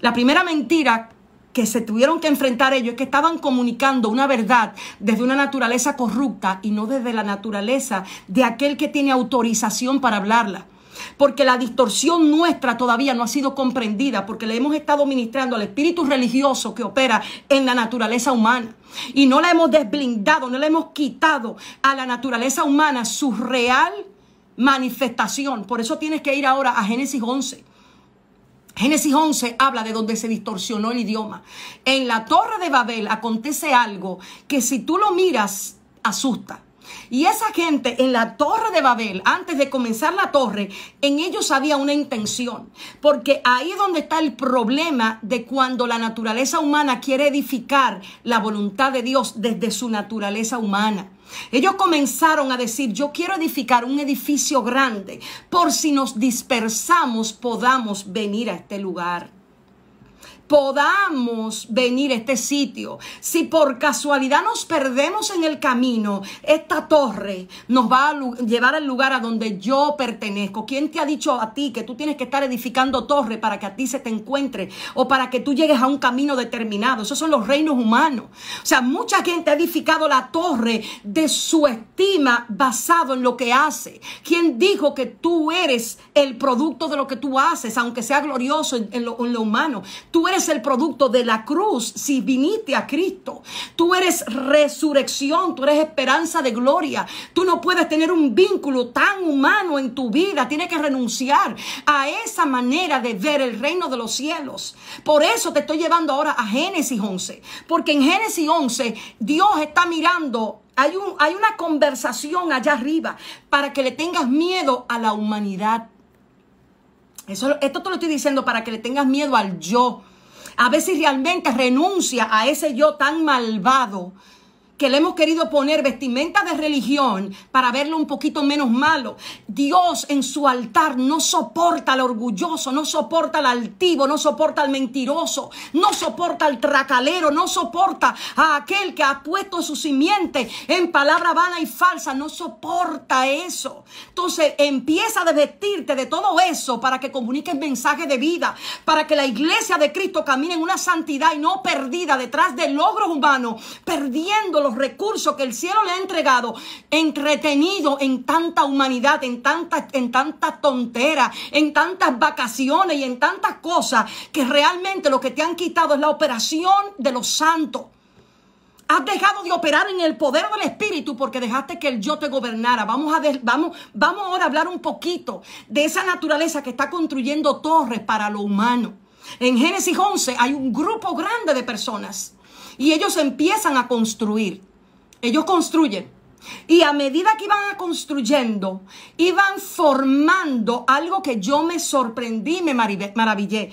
La primera mentira que se tuvieron que enfrentar ellos es que estaban comunicando una verdad desde una naturaleza corrupta y no desde la naturaleza de aquel que tiene autorización para hablarla. Porque la distorsión nuestra todavía no ha sido comprendida, porque le hemos estado ministrando al espíritu religioso que opera en la naturaleza humana. Y no la hemos desblindado, no le hemos quitado a la naturaleza humana su real manifestación. Por eso tienes que ir ahora a Génesis 11. Génesis 11 habla de donde se distorsionó el idioma. En la Torre de Babel acontece algo que si tú lo miras, asusta. Y esa gente en la Torre de Babel, antes de comenzar la torre, en ellos había una intención. Porque ahí es donde está el problema de cuando la naturaleza humana quiere edificar la voluntad de Dios desde su naturaleza humana. Ellos comenzaron a decir, yo quiero edificar un edificio grande, por si nos dispersamos podamos venir a este lugar. Podamos venir a este sitio. Si por casualidad nos perdemos en el camino, esta torre nos va a llevar al lugar a donde yo pertenezco. ¿Quién te ha dicho a ti que tú tienes que estar edificando torre para que a ti se te encuentre o para que tú llegues a un camino determinado? Esos son los reinos humanos. O sea, mucha gente ha edificado la torre de su estima basado en lo que hace. ¿Quién dijo que tú eres el producto de lo que tú haces, aunque sea glorioso en lo humano? Tú eres el producto de la cruz si viniste a Cristo. Tú eres resurrección, tú eres esperanza de gloria. Tú no puedes tener un vínculo tan humano en tu vida. Tienes que renunciar a esa manera de ver el reino de los cielos. Por eso te estoy llevando ahora a Génesis 11. Porque en Génesis 11 Dios está mirando. Hay una conversación allá arriba para que le tengas miedo a la humanidad. Esto te lo estoy diciendo para que le tengas miedo al yo. A ver si realmente renuncia a ese yo tan malvado que le hemos querido poner vestimenta de religión para verlo un poquito menos malo. Dios en su altar no soporta al orgulloso, no soporta al altivo, no soporta al mentiroso, no soporta al tracalero, no soporta a aquel que ha puesto su simiente en palabra vana y falsa, no soporta eso. Entonces empieza a desvestirte de todo eso para que comuniques mensaje de vida, para que la iglesia de Cristo camine en una santidad y no perdida detrás de logros humanos, perdiendo los recursos que el cielo le ha entregado, entretenido en tanta humanidad, en tanta tontera, en tantas vacaciones y en tantas cosas que realmente lo que te han quitado es la operación de los santos. Has dejado de operar en el poder del Espíritu porque dejaste que el yo te gobernara. Vamos ahora a hablar un poquito de esa naturaleza que está construyendo torres para lo humano. En Génesis 11 hay un grupo grande de personas y ellos empiezan a construir. Ellos construyen. Y a medida que iban construyendo, iban formando algo que yo me sorprendí, me maravillé.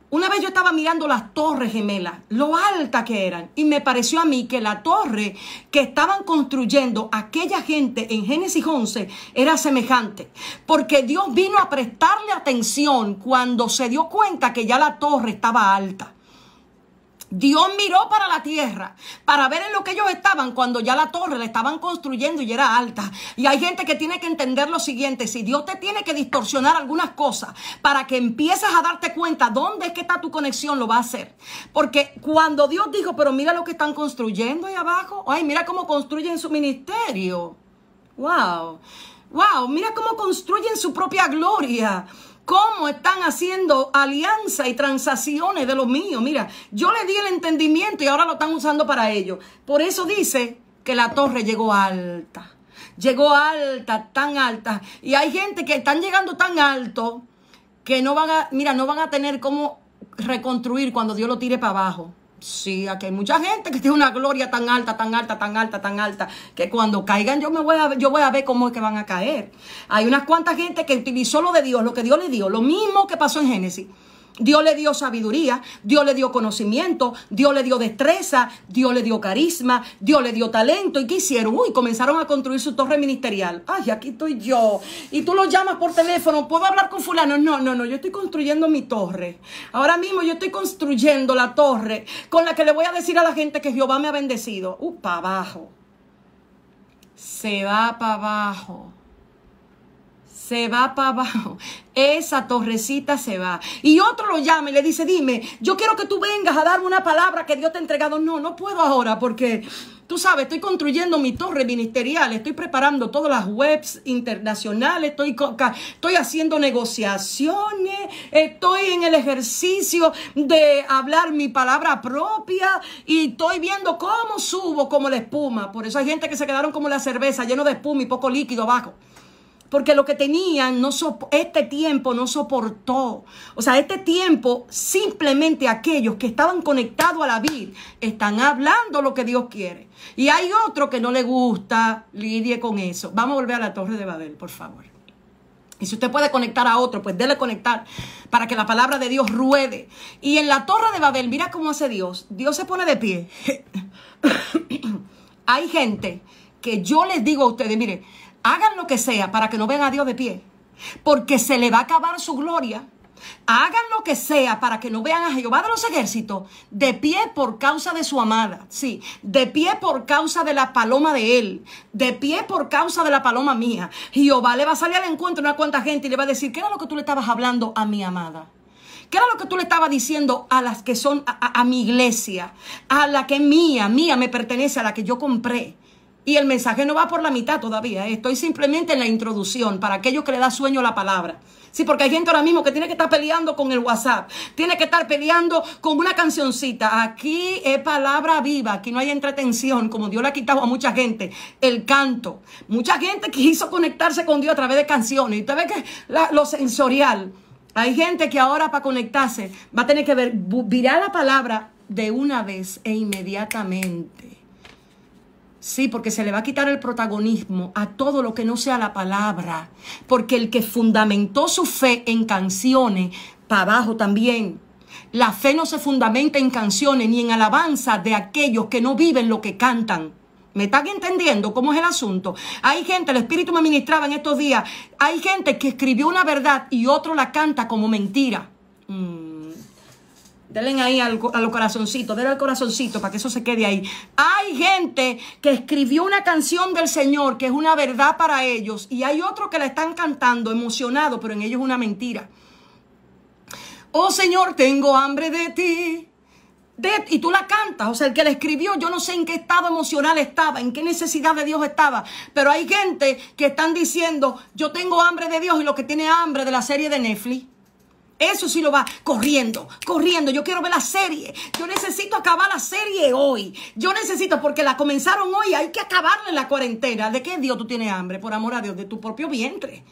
Una vez yo estaba mirando las torres gemelas, lo altas que eran, y me pareció a mí que la torre que estaban construyendo aquella gente en Génesis 11 era semejante, porque Dios vino a prestarle atención cuando se dio cuenta que ya la torre estaba alta. Dios miró para la tierra para ver en lo que ellos estaban cuando ya la torre la estaban construyendo y era alta. Y hay gente que tiene que entender lo siguiente: si Dios te tiene que distorsionar algunas cosas para que empieces a darte cuenta dónde es que está tu conexión, lo va a hacer. Porque cuando Dios dijo, pero mira lo que están construyendo ahí abajo, ay, mira cómo construyen su ministerio, wow, mira cómo construyen su propia gloria, cómo están haciendo alianza y transacciones de lo mío. Mira, yo le di el entendimiento y ahora lo están usando para ello. Por eso dice que la torre llegó alta. Llegó alta, tan alta. Y hay gente que están llegando tan alto que no van a tener cómo reconstruir cuando Dios lo tire para abajo. Sí, aquí hay mucha gente que tiene una gloria tan alta, que cuando caigan yo voy a ver cómo es que van a caer. Hay unas cuantas gente que utilizó lo de Dios, lo que Dios le dio, lo mismo que pasó en Génesis. Dios le dio sabiduría, Dios le dio conocimiento, Dios le dio destreza, Dios le dio carisma, Dios le dio talento. ¿Y qué hicieron? Comenzaron a construir su torre ministerial. Ay, aquí estoy yo. Y tú lo llamas por teléfono, ¿puedo hablar con fulano? No, yo estoy construyendo mi torre. Ahora mismo yo estoy construyendo la torre con la que le voy a decir a la gente que Jehová me ha bendecido. Para abajo. Se va para abajo. Se va para abajo. Esa torrecita se va. Y otro lo llama y le dice, dime, yo quiero que tú vengas a darme una palabra que Dios te ha entregado. No puedo ahora porque, tú sabes, estoy construyendo mi torre ministerial. Estoy preparando todas las webs internacionales. Estoy haciendo negociaciones. Estoy en el ejercicio de hablar mi palabra propia. Y estoy viendo cómo subo como la espuma. Por eso hay gente que se quedaron como la cerveza, lleno de espuma y poco líquido abajo. Porque lo que tenían, este tiempo no soportó. O sea, este tiempo simplemente aquellos que estaban conectados a la vid están hablando lo que Dios quiere. Y hay otro que no le gusta, lidie con eso. Vamos a volver a la Torre de Babel, por favor. Y si usted puede conectar a otro, pues déle conectar para que la palabra de Dios ruede. Y en la Torre de Babel, mira cómo hace Dios. Dios se pone de pie. Hay gente que yo les digo a ustedes, mire, hagan lo que sea para que no vean a Dios de pie, porque se le va a acabar su gloria. Hagan lo que sea para que no vean a Jehová de los ejércitos de pie por causa de su amada. Sí, de pie por causa de la paloma de él. De pie por causa de la paloma mía. Jehová le va a salir al encuentro a una cuanta gente y le va a decir, ¿qué era lo que tú le estabas hablando a mi amada? ¿Qué era lo que tú le estabas diciendo a las que son a mi iglesia? A la que es mía me pertenece, a la que yo compré. Y el mensaje no va por la mitad todavía. Estoy simplemente en la introducción para aquellos que le da sueño la palabra. Sí, porque hay gente ahora mismo que tiene que estar peleando con el WhatsApp. Tiene que estar peleando con una cancioncita. Aquí es palabra viva. Aquí no hay entretención, como Dios le ha quitado a mucha gente. El canto. Mucha gente quiso conectarse con Dios a través de canciones. Y usted ve que lo sensorial. Hay gente que ahora para conectarse va a tener que virar la palabra de una vez e inmediatamente. Sí, porque se le va a quitar el protagonismo a todo lo que no sea la palabra. Porque el que fundamentó su fe en canciones, para abajo también. La fe no se fundamenta en canciones ni en alabanza de aquellos que no viven lo que cantan. ¿Me están entendiendo cómo es el asunto? Hay gente, el Espíritu me ministraba en estos días, hay gente que escribió una verdad y otro la canta como mentira. Denle ahí al corazoncito, denle al corazoncito para que eso se quede ahí. Hay gente que escribió una canción del Señor que es una verdad para ellos y hay otros que la están cantando emocionado, pero en ellos es una mentira. Oh Señor, tengo hambre de ti. Y tú la cantas, o sea, el que la escribió, yo no sé en qué estado emocional estaba, en qué necesidad de Dios estaba, pero hay gente que están diciendo, yo tengo hambre de Dios y lo que tiene hambre de la serie de Netflix. Eso sí lo va corriendo, corriendo. Yo quiero ver la serie. Yo necesito acabar la serie hoy. Yo necesito, porque la comenzaron hoy, hay que acabarla en la cuarentena. ¿De qué Dios tú tienes hambre? Por amor a Dios, de tu propio vientre.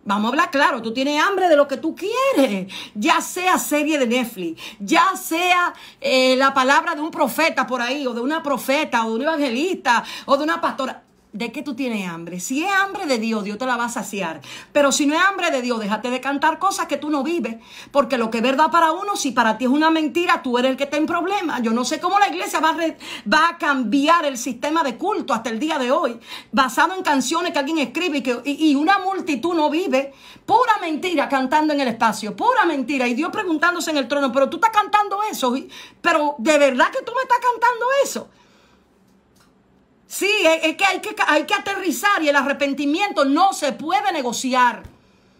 Vamos a hablar claro, tú tienes hambre de lo que tú quieres, ya sea serie de Netflix, ya sea la palabra de un profeta por ahí, o de una profeta, o de un evangelista, o de una pastora. ¿De qué tú tienes hambre? Si es hambre de Dios, Dios te la va a saciar. Pero si no es hambre de Dios, déjate de cantar cosas que tú no vives. Porque lo que es verdad para uno, si para ti es una mentira, tú eres el que está en problemas. Yo no sé cómo la iglesia va a cambiar el sistema de culto hasta el día de hoy, basado en canciones que alguien escribe y una multitud no vive. Pura mentira cantando en el espacio, pura mentira. Y Dios preguntándose en el trono, pero tú estás cantando eso. Pero de verdad que tú me estás cantando eso. Sí, es que hay que aterrizar y el arrepentimiento no se puede negociar.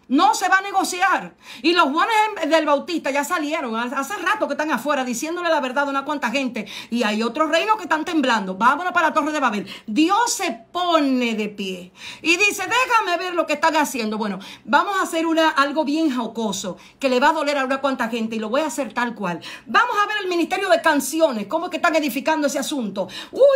No se va a negociar. Y los Juanes del Bautista ya salieron. Hace rato que están afuera diciéndole la verdad a una cuanta gente. Y hay otros reinos que están temblando. Vámonos para la Torre de Babel. Dios se pone de pie y dice, déjame ver lo que están haciendo. Bueno, vamos a hacer algo bien jocoso que le va a doler a una cuanta gente y lo voy a hacer tal cual. Vamos a ver el ministerio de canciones. ¿Cómo es que están edificando ese asunto?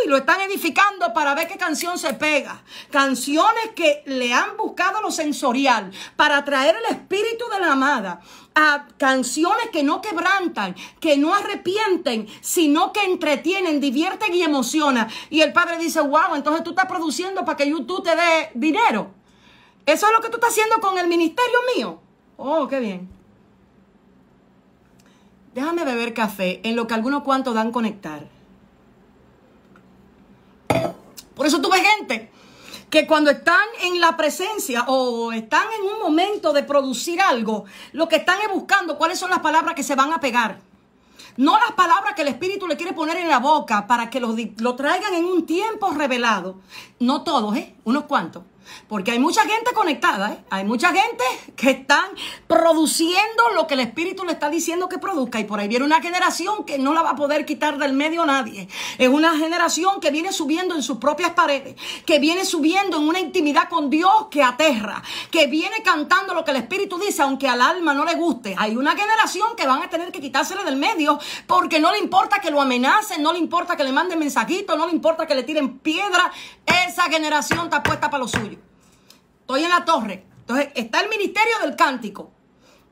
Lo están edificando para ver qué canción se pega. Canciones que le han buscado lo sensorial para traer el espíritu de la amada a canciones que no quebrantan, que no arrepienten, sino que entretienen, divierten y emocionan. Y el padre dice, wow, entonces tú estás produciendo para que YouTube te dé dinero. Eso es lo que tú estás haciendo con el ministerio mío. Oh, qué bien. Déjame beber café en lo que algunos cuantos dan conectar. Por eso tuve gente que cuando están en la presencia o están en un momento de producir algo, lo que están es buscando cuáles son las palabras que se van a pegar. No las palabras que el Espíritu le quiere poner en la boca para que lo traigan en un tiempo revelado. No todos, unos cuantos. Porque hay mucha gente conectada, hay mucha gente que están produciendo lo que el Espíritu le está diciendo que produzca. Y por ahí viene una generación que no la va a poder quitar del medio nadie. Es una generación que viene subiendo en sus propias paredes, que viene subiendo en una intimidad con Dios que aterra, que viene cantando lo que el Espíritu dice, aunque al alma no le guste. Hay una generación que van a tener que quitársele del medio porque no le importa que lo amenacen, no le importa que le manden mensajitos, no le importa que le tiren piedra. Esa generación está puesta para lo suyo. Estoy en la torre. Entonces está el ministerio del cántico,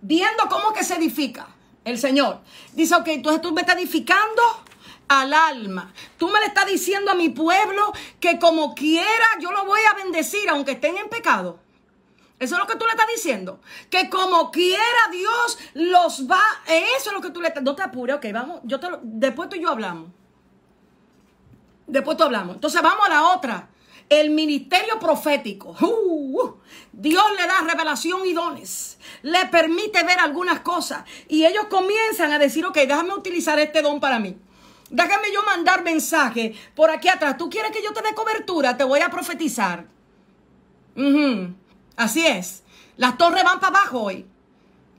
viendo cómo que se edifica el Señor. Dice, ok, entonces tú me estás edificando al alma. Tú me le estás diciendo a mi pueblo que como quiera yo lo voy a bendecir, aunque estén en pecado. Eso es lo que tú le estás diciendo. Que como quiera Dios los va. Eso es lo que tú le estás. No te apures, ok, vamos. Después tú y yo hablamos. Después tú hablamos. Entonces vamos a la otra. El ministerio profético. Dios le da revelación y dones. Le permite ver algunas cosas. Y ellos comienzan a decir, ok, déjame utilizar este don para mí. Déjame yo mandar mensaje por aquí atrás. ¿Tú quieres que yo te dé cobertura? Te voy a profetizar. Así es. Las torres van para abajo hoy.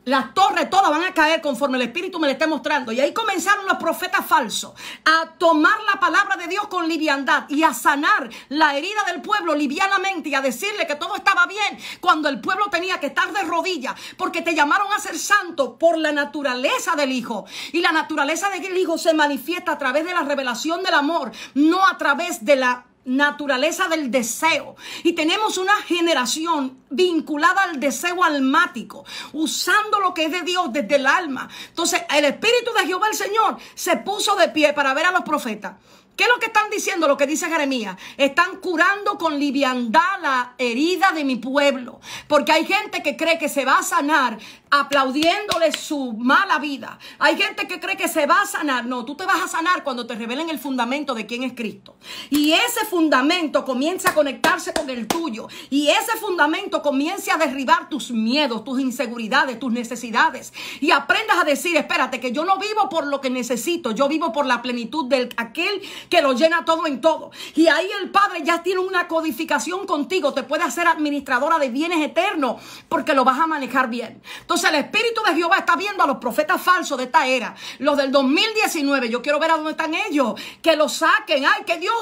Las torres todas van a caer conforme el Espíritu me le esté mostrando. Y ahí comenzaron los profetas falsos a tomar la palabra de Dios con liviandad y a sanar la herida del pueblo livianamente y a decirle que todo estaba bien cuando el pueblo tenía que estar de rodillas porque te llamaron a ser santo por la naturaleza del Hijo. Y la naturaleza del Hijo se manifiesta a través de la revelación del amor, no a través de la naturaleza del deseo. Y tenemos una generación vinculada al deseo almático, usando lo que es de Dios desde el alma. Entonces el Espíritu de Jehová el Señor se puso de pie para ver a los profetas ¿Qué es lo que están diciendo? Lo que dice Jeremías. Están curando con liviandad la herida de mi pueblo. Porque hay gente que cree que se va a sanar aplaudiéndole su mala vida. Hay gente que cree que se va a sanar. No, tú te vas a sanar cuando te revelen el fundamento de quién es Cristo. Y ese fundamento comienza a conectarse con el tuyo. Y ese fundamento comienza a derribar tus miedos, tus inseguridades, tus necesidades. Y aprendas a decir, espérate, que yo no vivo por lo que necesito. Yo vivo por la plenitud de aquel que lo llena todo en todo. Y ahí el Padre ya tiene una codificación contigo. Te puede hacer administradora de bienes eternos porque lo vas a manejar bien. Entonces el Espíritu de Jehová está viendo a los profetas falsos de esta era, los del 2019. Yo quiero ver a dónde están ellos, que los saquen. Ay, que Dios,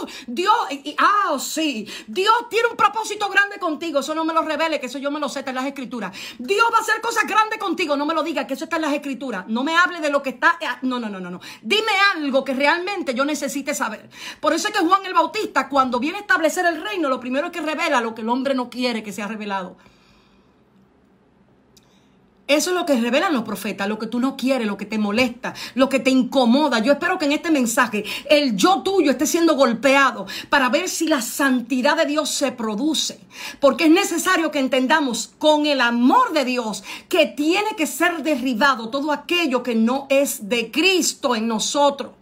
sí, Dios tiene un propósito grande contigo. Eso no me lo revele, que eso yo me lo sé, está en las Escrituras. Dios va a hacer cosas grandes contigo, no me lo diga, que eso está en las Escrituras. No me hable de lo que está, no. Dime algo que realmente yo necesite saber. Por eso es que Juan el Bautista, cuando viene a establecer el reino, lo primero es que revela lo que el hombre no quiere que sea revelado. Eso es lo que revelan los profetas, lo que tú no quieres, lo que te molesta, lo que te incomoda. Yo espero que en este mensaje el yo tuyo esté siendo golpeado para ver si la santidad de Dios se produce. Porque es necesario que entendamos con el amor de Dios que tiene que ser derribado todo aquello que no es de Cristo en nosotros.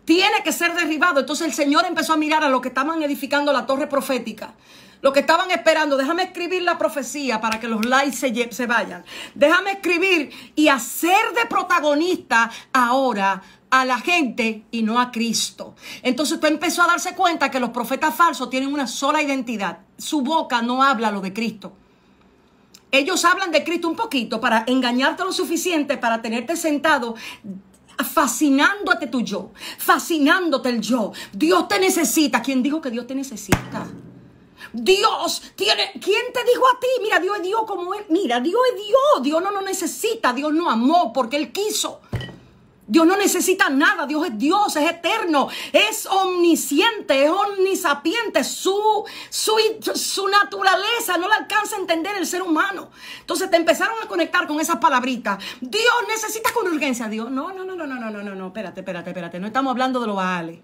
Tiene que ser derribado. Entonces el Señor empezó a mirar a los que estaban edificando la torre profética. Lo que estaban esperando, déjame escribir la profecía para que los likes se vayan. Déjame escribir y hacer de protagonista ahora a la gente y no a Cristo. Entonces usted empezó a darse cuenta que los profetas falsos tienen una sola identidad. Su boca no habla lo de Cristo. Ellos hablan de Cristo un poquito para engañarte lo suficiente para tenerte sentado fascinándote tu yo, fascinándote el yo. Dios te necesita. ¿Quién dijo que Dios te necesita? Dios tiene, ¿quién te dijo a ti? Mira, Dios es Dios como Él. Mira, Dios es Dios. Dios no nos necesita. Dios nos amó porque Él quiso. Dios no necesita nada. Dios es Dios, es eterno, es omnisciente, es omnisapiente. Su naturaleza no la alcanza a entender el ser humano. Entonces te empezaron a conectar con esas palabritas. Dios necesita con urgencia. Dios, no, espérate. No estamos hablando de los Baales.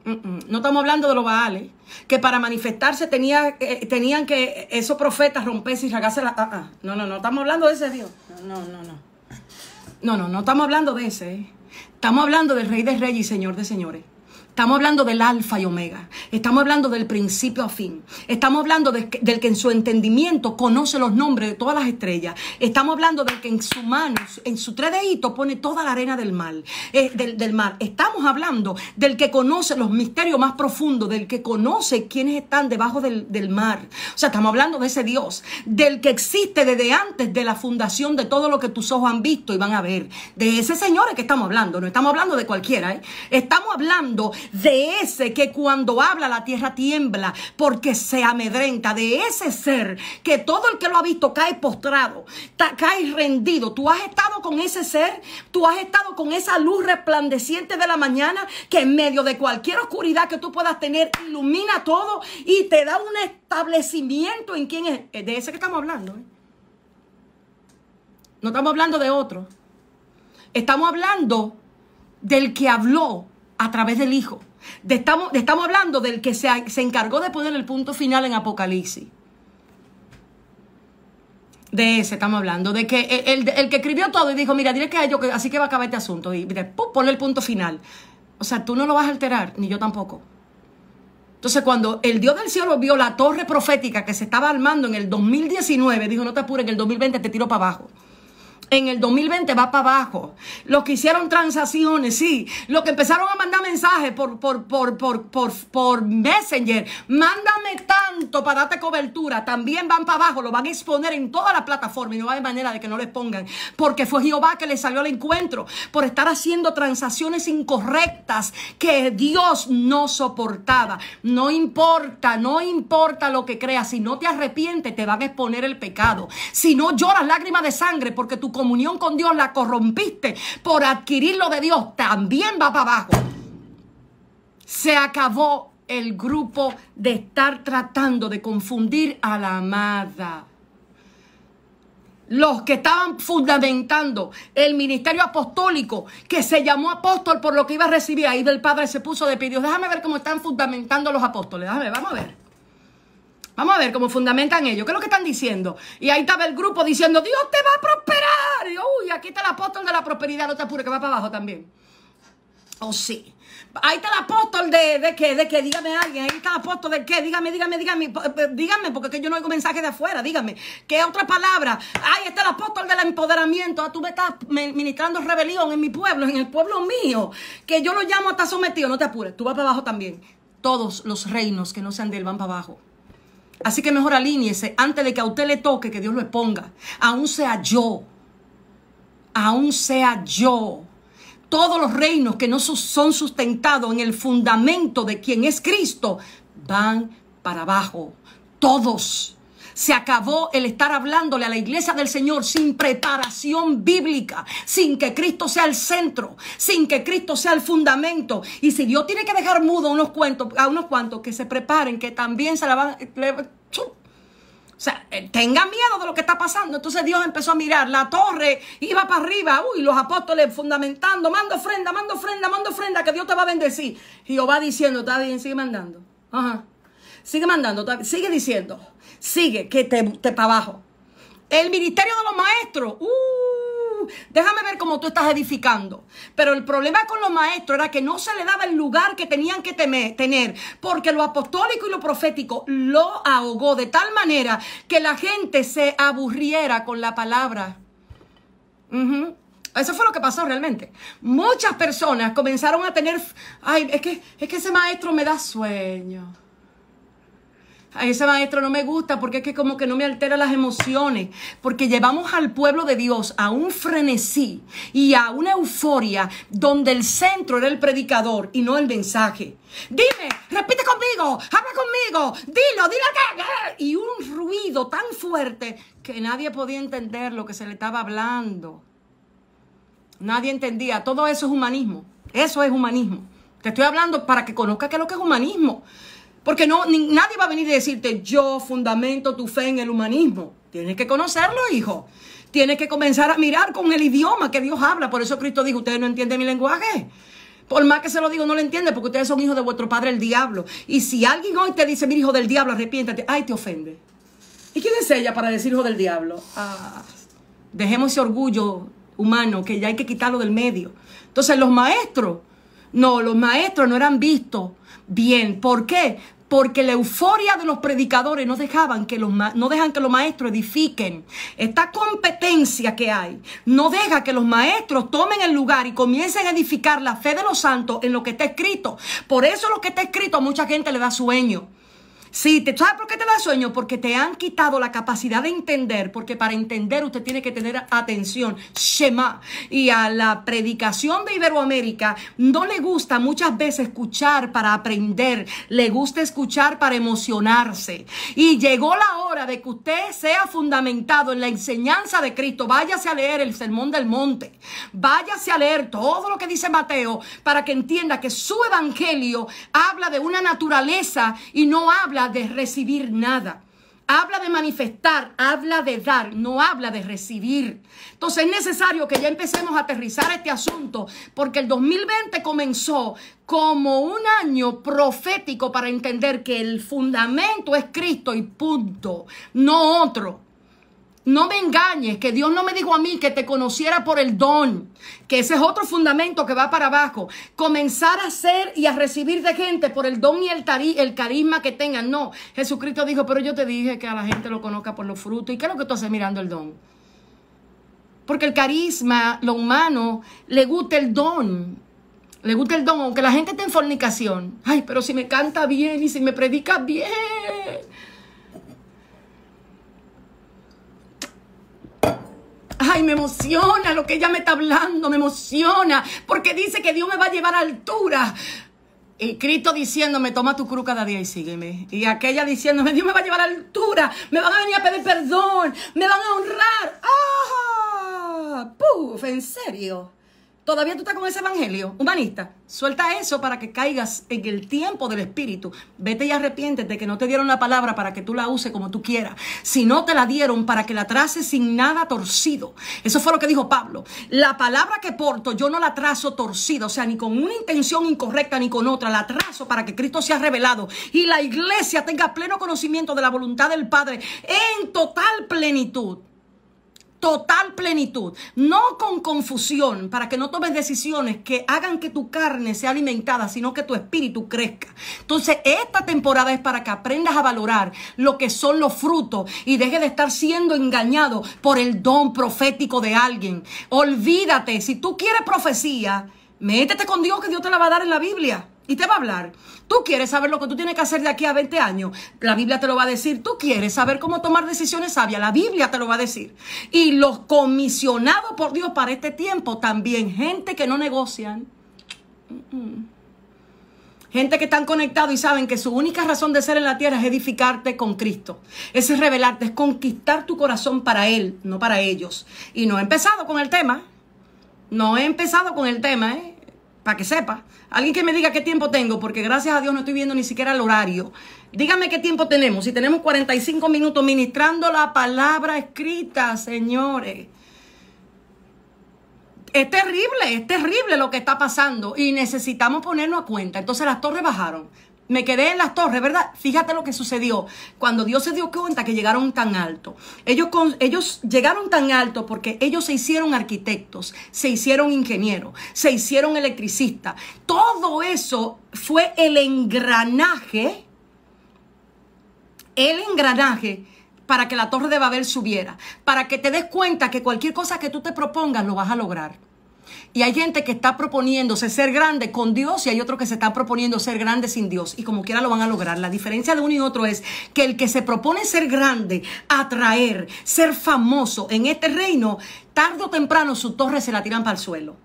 No estamos hablando de los Baales, que para manifestarse tenían que esos profetas romperse y regarse la... No estamos hablando de ese Dios. No estamos hablando de ese. Estamos hablando del Rey de Reyes y Señor de Señores. Estamos hablando del alfa y omega. Estamos hablando del principio a fin. Estamos hablando del que en su entendimiento conoce los nombres de todas las estrellas. Estamos hablando del que en su mano, en su 3 deditos, pone toda la arena del mar. Estamos hablando del que conoce los misterios más profundos, del que conoce quiénes están debajo del mar. O sea, estamos hablando de ese Dios, del que existe desde antes de la fundación de todo lo que tus ojos han visto y van a ver. De ese Señor es que estamos hablando. No estamos hablando de cualquiera, Estamos hablando de ese que cuando habla la tierra tiembla porque se amedrenta, de ese ser que todo el que lo ha visto cae postrado, cae rendido. Tú has estado con ese ser, tú has estado con esa luz resplandeciente de la mañana que en medio de cualquier oscuridad que tú puedas tener ilumina todo y te da un establecimiento en quién es. De ese que estamos hablando. No estamos hablando de otro. Estamos hablando del que habló a través del Hijo. Estamos hablando del que se encargó de poner el punto final en Apocalipsis. De ese estamos hablando. De que el que escribió todo y dijo, mira, dile que a ellos, así que va a acabar este asunto. Y ponle el punto final. O sea, tú no lo vas a alterar, ni yo tampoco. Entonces, cuando el Dios del cielo vio la torre profética que se estaba armando en el 2019, dijo, no te apures, en el 2020 te tiro para abajo. En el 2020 va para abajo. Los que hicieron transacciones, sí. Los que empezaron a mandar mensajes por Messenger. Mándame tanto para darte cobertura. También van para abajo. Lo van a exponer en toda la plataforma. Y no hay manera de que no les pongan. Porque fue Jehová que les salió al encuentro. Por estar haciendo transacciones incorrectas que Dios no soportaba. No importa lo que creas. Si no te arrepientes, te van a exponer el pecado. Si no lloras lágrimas de sangre porque tu comunión con Dios la corrompiste por adquirir lo de Dios, también va para abajo. Se acabó el grupo de estar tratando de confundir a la amada. los que estaban fundamentando el ministerio apostólico, que se llamó apóstol por lo que iba a recibir, ahí del Padre se puso de pie. Dios, déjame ver cómo están fundamentando los apóstoles. Vamos a ver. Vamos a ver cómo fundamentan ellos. ¿Qué es lo que están diciendo? Y ahí estaba el grupo diciendo, Dios te va a prosperar. Y uy, aquí está el apóstol de la prosperidad. No te apures, que va para abajo también. Oh, sí. Ahí está el apóstol de qué, dígame alguien. Ahí está el apóstol de qué, dígame, porque es que yo no oigo mensaje de afuera, dígame. ¿Qué otra palabra? Ahí está el apóstol del empoderamiento. Ah, tú me estás ministrando rebelión en mi pueblo, en el pueblo mío, que yo lo llamo hasta sometido. No te apures, tú vas para abajo también. Todos los reinos que no sean de él van para abajo. Así que mejor alíñese antes de que a usted le toque, que Dios lo exponga. Aún sea yo. Todos los reinos que no son sustentados en el fundamento de quien es Cristo van para abajo. Todos. Se acabó el estar hablándole a la iglesia del Señor sin preparación bíblica, sin que Cristo sea el centro, sin que Cristo sea el fundamento. Y si Dios tiene que dejar mudo a unos cuantos que se preparen, que también se la van... O sea, tengan miedo de lo que está pasando. Entonces Dios empezó a mirar. La torre iba para arriba. Uy, los apóstoles fundamentando. Manda ofrenda, que Dios te va a bendecir. Jehová diciendo, está bien, sigue mandando. Ajá. Sigue mandando, sigue diciendo. Sigue, que te para abajo. El ministerio de los maestros. Déjame ver cómo tú estás edificando. Pero el problema con los maestros era que no se le daba el lugar que tenían que tener, porque lo apostólico y lo profético lo ahogó de tal manera que la gente se aburriera con la palabra. Eso fue lo que pasó realmente. Muchas personas comenzaron a tener, es que ese maestro me da sueño. A ese maestro no me gusta porque es que como que no me altera las emociones. Porque llevamos al pueblo de Dios a un frenesí y a una euforia donde el centro era el predicador y no el mensaje. Dime, repite conmigo, habla conmigo, dilo acá. Y un ruido tan fuerte que nadie podía entender lo que se le estaba hablando. Nadie entendía. Todo eso es humanismo. Eso es humanismo. Te estoy hablando para que conozcas qué es lo que es humanismo. Porque nadie va a venir y decirte, yo fundamento tu fe en el humanismo. Tienes que conocerlo, hijo. Tienes que comenzar a mirar con el idioma que Dios habla. Por eso Cristo dijo, ustedes no entienden mi lenguaje. Por más que se lo digo, no lo entienden porque ustedes son hijos de vuestro padre el diablo. Y si alguien hoy te dice, mira, hijo del diablo, arrepiéntate, ay, te ofende. ¿Y quién es ella para decir hijo del diablo? Dejemos ese orgullo humano que ya hay que quitarlo del medio. Entonces los maestros no eran vistos bien. ¿Por qué? Porque la euforia de los predicadores no dejan que los maestros edifiquen. Esta competencia que hay no deja que los maestros tomen el lugar y comiencen a edificar la fe de los santos en lo que está escrito. Por eso lo que está escrito a mucha gente le da sueño. Sí, ¿sabes por qué te da sueño? Porque te han quitado la capacidad de entender, porque para entender usted tiene que tener atención, Shema. Y a la predicación de Iberoamérica no le gusta muchas veces escuchar para aprender, le gusta escuchar para emocionarse. Y llegó la hora de que usted sea fundamentado en la enseñanza de Cristo. Váyase a leer el Sermón del Monte, váyase a leer todo lo que dice Mateo para que entienda que su evangelio habla de una naturaleza y no habla de recibir nada. Habla de manifestar, habla de dar, no habla de recibir. Entonces es necesario que ya empecemos a aterrizar este asunto, porque el 2020 comenzó como un año profético para entender que el fundamento es Cristo y punto, no otro. No me engañes, que Dios no me dijo a mí que te conociera por el don, que ese es otro fundamento que va para abajo. Comenzar a hacer y a recibir de gente por el don y el carisma que tengan. No, Jesucristo dijo, pero yo te dije que a la gente lo conozca por los frutos. ¿Y qué es lo que tú haces mirando el don? Porque el carisma, lo humano, le gusta el don. Le gusta el don, aunque la gente esté en fornicación. Ay, pero si me canta bien y si me predica bien. Ay, me emociona lo que ella me está hablando, me emociona, porque dice que Dios me va a llevar a altura. Y Cristo diciéndome, toma tu cruz cada día y sígueme. Y aquella diciéndome, Dios me va a llevar a altura, me van a venir a pedir perdón, me van a honrar. ¡Ah! ¡Puf! ¿En serio? Todavía tú estás con ese evangelio humanista. Suelta eso para que caigas en el tiempo del Espíritu. Vete y arrepiéntete que no te dieron la palabra para que tú la uses como tú quieras. Si no te la dieron para que la traces sin nada torcido. Eso fue lo que dijo Pablo. La palabra que porto yo no la trazo torcida, o sea, ni con una intención incorrecta ni con otra. La trazo para que Cristo sea revelado y la iglesia tenga pleno conocimiento de la voluntad del Padre en total plenitud. Total plenitud, no con confusión, para que no tomes decisiones que hagan que tu carne sea alimentada, sino que tu espíritu crezca. Entonces, esta temporada es para que aprendas a valorar lo que son los frutos y dejes de estar siendo engañado por el don profético de alguien. Olvídate, si tú quieres profecía, métete con Dios, que Dios te la va a dar en la Biblia y te va a hablar. Tú quieres saber lo que tú tienes que hacer de aquí a 20 años, la Biblia te lo va a decir. Tú quieres saber cómo tomar decisiones sabias, la Biblia te lo va a decir. Y los comisionados por Dios para este tiempo también, gente que no negocian, gente que están conectados y saben que su única razón de ser en la tierra es edificarte con Cristo, es revelarte, es conquistar tu corazón para Él, no para ellos. Y no he empezado con el tema, para que sepa. Alguien que me diga qué tiempo tengo, porque gracias a Dios no estoy viendo ni siquiera el horario. Dígame qué tiempo tenemos. Si tenemos 45 minutos ministrando la palabra escrita, señores. Es terrible lo que está pasando y necesitamos ponernos a cuenta. Entonces las torres bajaron. Me quedé en las torres, ¿verdad? Fíjate lo que sucedió cuando Dios se dio cuenta que llegaron tan alto. Ellos llegaron tan alto porque ellos se hicieron arquitectos, se hicieron ingenieros, se hicieron electricistas. Todo eso fue el engranaje para que la Torre de Babel subiera, para que te des cuenta que cualquier cosa que tú te propongas lo vas a lograr. Y hay gente que está proponiéndose ser grande con Dios y hay otro que se está proponiendo ser grande sin Dios. Y como quiera lo van a lograr. La diferencia de uno y otro es que el que se propone ser grande, atraer, ser famoso en este reino, tarde o temprano su torre se la tiran para el suelo.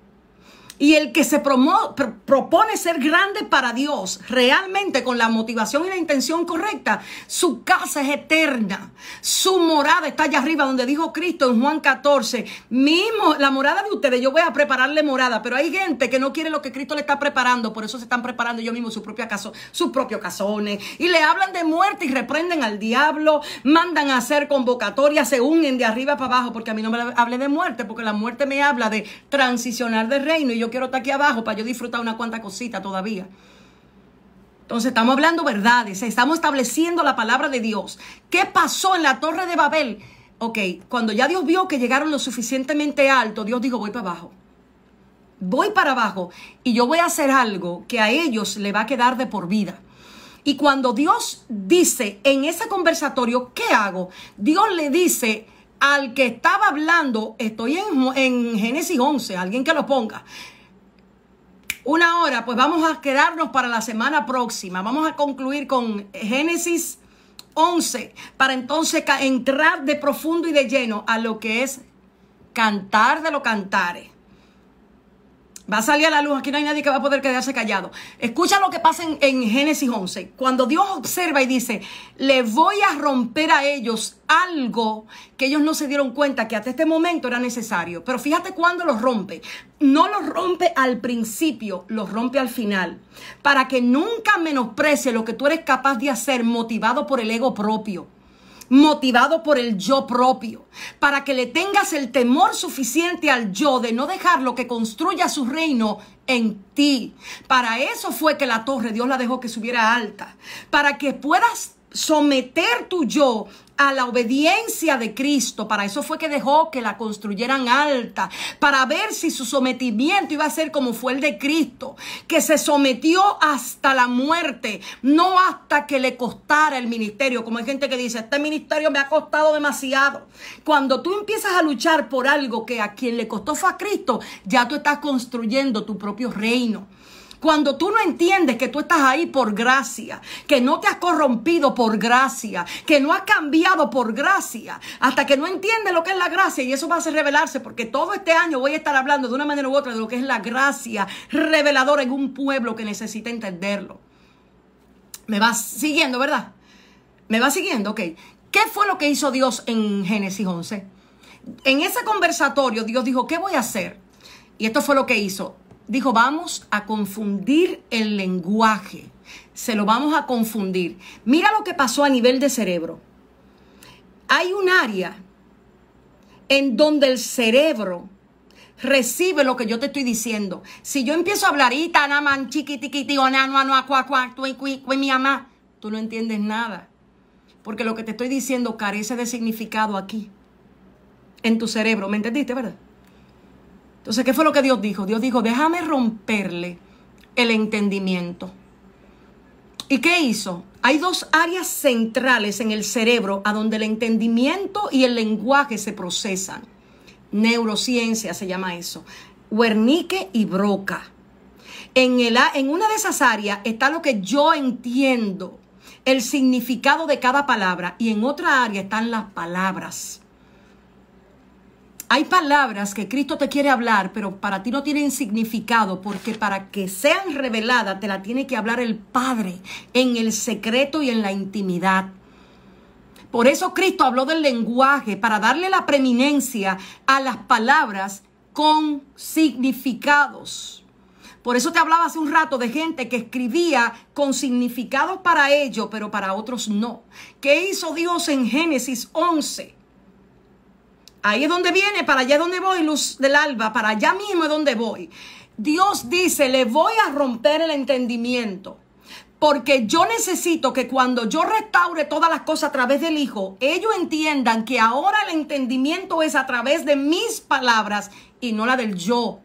Y el que se propone ser grande para Dios, realmente con la motivación y la intención correcta, su casa es eterna. Su morada está allá arriba, donde dijo Cristo en Juan 14, mismo la morada de ustedes, yo voy a prepararle morada. Pero hay gente que no quiere lo que Cristo le está preparando, por eso se están preparando ellos mismos sus propios casones. Y le hablan de muerte y reprenden al diablo, mandan a hacer convocatorias, se unen de arriba para abajo, porque a mí no me hable de muerte, porque la muerte me habla de transicionar de reino y yo quiero estar aquí abajo para yo disfrutar una cuanta cosita todavía. Entonces estamos hablando verdades, estamos estableciendo la palabra de Dios. ¿Qué pasó en la Torre de Babel? Ok, cuando ya Dios vio que llegaron lo suficientemente alto, Dios dijo, voy para abajo. Voy para abajo y yo voy a hacer algo que a ellos le va a quedar de por vida. Y cuando Dios dice en ese conversatorio, ¿qué hago? Dios le dice al que estaba hablando, estoy en Génesis 11, alguien que lo ponga. Una hora, pues vamos a quedarnos para la semana próxima. Vamos a concluir con Génesis 11 para entonces entrar de profundo y de lleno a lo que es cantar de los cantares. Va a salir a la luz, aquí no hay nadie que va a poder quedarse callado. Escucha lo que pasa en Génesis 11. Cuando Dios observa y dice, le voy a romper a ellos algo que ellos no se dieron cuenta que hasta este momento era necesario. Pero fíjate cuándo los rompe. No los rompe al principio, los rompe al final. Para que nunca menosprecie lo que tú eres capaz de hacer motivado por el ego propio. Motivado por el yo propio, para que le tengas el temor suficiente al yo de no dejarlo que construya su reino en ti. Para eso fue que la torre Dios la dejó que subiera alta, para que puedas someter tu yo a la obediencia de Cristo. Para eso fue que dejó que la construyeran alta, para ver si su sometimiento iba a ser como fue el de Cristo, que se sometió hasta la muerte, no hasta que le costara el ministerio. Como hay gente que dice, este ministerio me ha costado demasiado. Cuando tú empiezas a luchar por algo que a quien le costó fue a Cristo, ya tú estás construyendo tu propio reino. Cuando tú no entiendes que tú estás ahí por gracia, que no te has corrompido por gracia, que no has cambiado por gracia, hasta que no entiendes lo que es la gracia, y eso va a hacer revelarse, porque todo este año voy a estar hablando de una manera u otra de lo que es la gracia reveladora en un pueblo que necesita entenderlo. ¿Me vas siguiendo, verdad? ¿Me vas siguiendo? Ok. ¿Qué fue lo que hizo Dios en Génesis 11? En ese conversatorio Dios dijo, ¿qué voy a hacer? Y esto fue lo que hizo. Dijo, vamos a confundir el lenguaje. Se lo vamos a confundir. Mira lo que pasó a nivel de cerebro. Hay un área en donde el cerebro recibe lo que yo te estoy diciendo. Si yo empiezo a hablar, tú no entiendes nada. Porque lo que te estoy diciendo carece de significado aquí, en tu cerebro. ¿Me entendiste, verdad? Entonces, ¿qué fue lo que Dios dijo? Dios dijo, déjame romperle el entendimiento. ¿Y qué hizo? Hay dos áreas centrales en el cerebro a donde el entendimiento y el lenguaje se procesan. Neurociencia se llama eso. Wernicke y Broca. En una de esas áreas está lo que yo entiendo, el significado de cada palabra, y en otra área están las palabras. Hay palabras que Cristo te quiere hablar, pero para ti no tienen significado, porque para que sean reveladas te la tiene que hablar el Padre en el secreto y en la intimidad. Por eso Cristo habló del lenguaje, para darle la preeminencia a las palabras con significados. Por eso te hablaba hace un rato de gente que escribía con significados para ellos, pero para otros no. ¿Qué hizo Dios en Génesis 11? Ahí es donde viene, para allá es donde voy, luz del alba, para allá mismo es donde voy. Dios dice, le voy a romper el entendimiento, porque yo necesito que cuando yo restaure todas las cosas a través del Hijo, ellos entiendan que ahora el entendimiento es a través de mis palabras y no la del yo.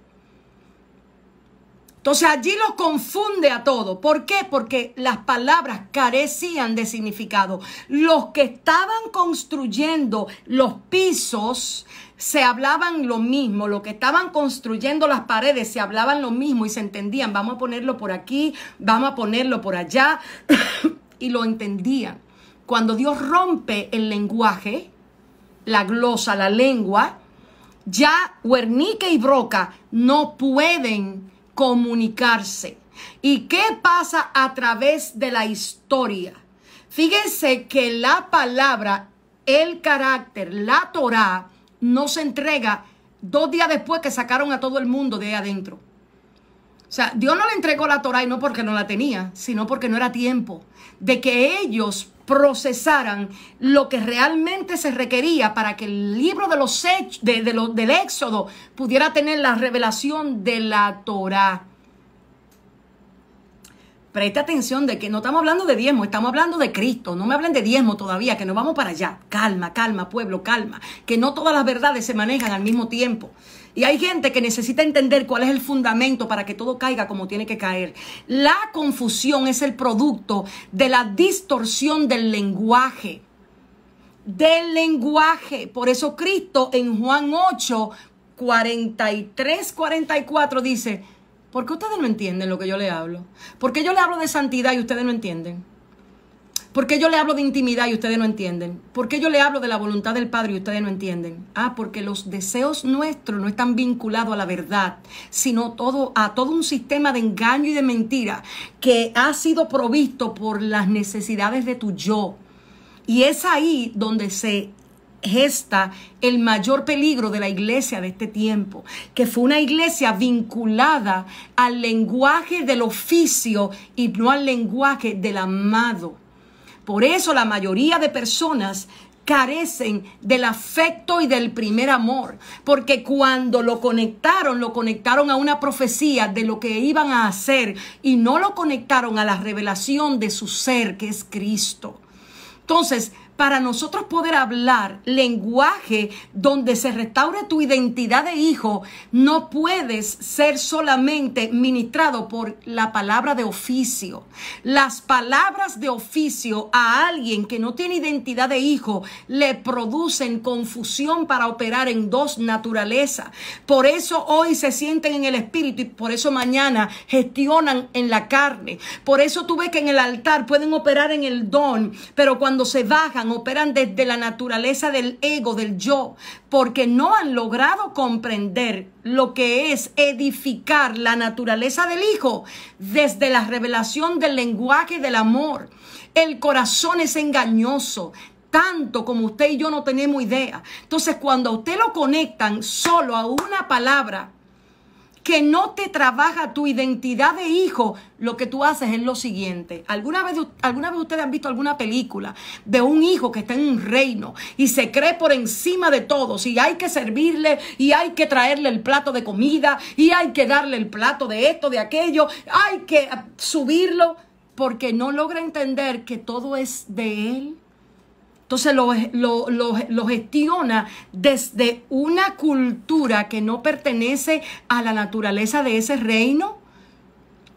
Entonces allí lo confunde a todo. ¿Por qué? Porque las palabras carecían de significado. Los que estaban construyendo los pisos se hablaban lo mismo. Los que estaban construyendo las paredes se hablaban lo mismo y se entendían. Vamos a ponerlo por aquí, vamos a ponerlo por allá. Y lo entendían. Cuando Dios rompe el lenguaje, la glosa, la lengua, ya Wernicke y Broca no pueden comunicarse. ¿Y qué pasa a través de la historia? Fíjense que la palabra, el carácter, la Torá, no se entrega 2 días después que sacaron a todo el mundo de ahí adentro. O sea, Dios no le entregó la Torá y no porque no la tenía, sino porque no era tiempo de que ellos procesaran lo que realmente se requería para que el libro de los hechos, del Éxodo pudiera tener la revelación de la Torá. Presta atención de que no estamos hablando de diezmo, estamos hablando de Cristo. No me hablen de diezmo todavía, que no vamos para allá. Calma, calma, pueblo, calma. Que no todas las verdades se manejan al mismo tiempo. Y hay gente que necesita entender cuál es el fundamento para que todo caiga como tiene que caer. La confusión es el producto de la distorsión del lenguaje. Del lenguaje. Por eso Cristo en Juan 8, 43, 44 dice, ¿por qué ustedes no entienden lo que yo le hablo? ¿Por qué yo le hablo de santidad y ustedes no entienden? ¿Por qué yo le hablo de intimidad y ustedes no entienden? ¿Por qué yo le hablo de la voluntad del Padre y ustedes no entienden? Porque los deseos nuestros no están vinculados a la verdad, sino a todo un sistema de engaño y de mentira que ha sido provisto por las necesidades de tu yo. Y es ahí donde se gesta el mayor peligro de la iglesia de este tiempo, que fue una iglesia vinculada al lenguaje del oficio y no al lenguaje del amado. Por eso la mayoría de personas carecen del afecto y del primer amor, porque cuando lo conectaron a una profecía de lo que iban a hacer y no lo conectaron a la revelación de su ser, que es Cristo. Entonces, para nosotros poder hablar lenguaje donde se restaure tu identidad de hijo, no puedes ser solamente ministrado por la palabra de oficio. Las palabras de oficio a alguien que no tiene identidad de hijo le producen confusión para operar en 2 naturalezas. Por eso hoy se sienten en el espíritu y por eso mañana gestionan en la carne. Por eso tú ves que en el altar pueden operar en el don, pero cuando se bajan operan desde la naturaleza del ego, del yo, porque no han logrado comprender lo que es edificar la naturaleza del hijo desde la revelación del lenguaje del amor. El corazón es engañoso, tanto como usted y yo no tenemos idea. Entonces, cuando a usted lo conectan solo a una palabra que no te trabaja tu identidad de hijo, lo que tú haces es lo siguiente. ¿Alguna vez ustedes han visto alguna película de un hijo que está en un reino y se cree por encima de todos y hay que servirle y hay que traerle el plato de comida y hay que darle el plato de esto, de aquello, hay que subirlo porque no logra entender que todo es de él? Entonces lo gestiona desde una cultura que no pertenece a la naturaleza de ese reino.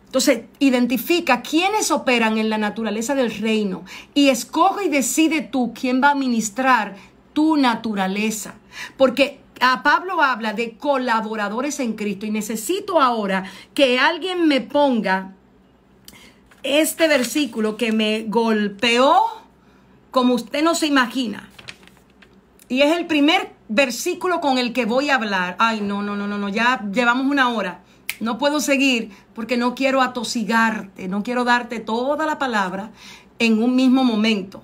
Entonces identifica quiénes operan en la naturaleza del reino y escoge y decide tú quién va a administrar tu naturaleza. Porque a Pablo habla de colaboradores en Cristo y necesito ahora que alguien me ponga este versículo que me golpeó como usted no se imagina. Y es el primer versículo con el que voy a hablar. Ay, no, ya llevamos 1 hora. No puedo seguir porque no quiero atosigarte, no quiero darte toda la palabra en un mismo momento.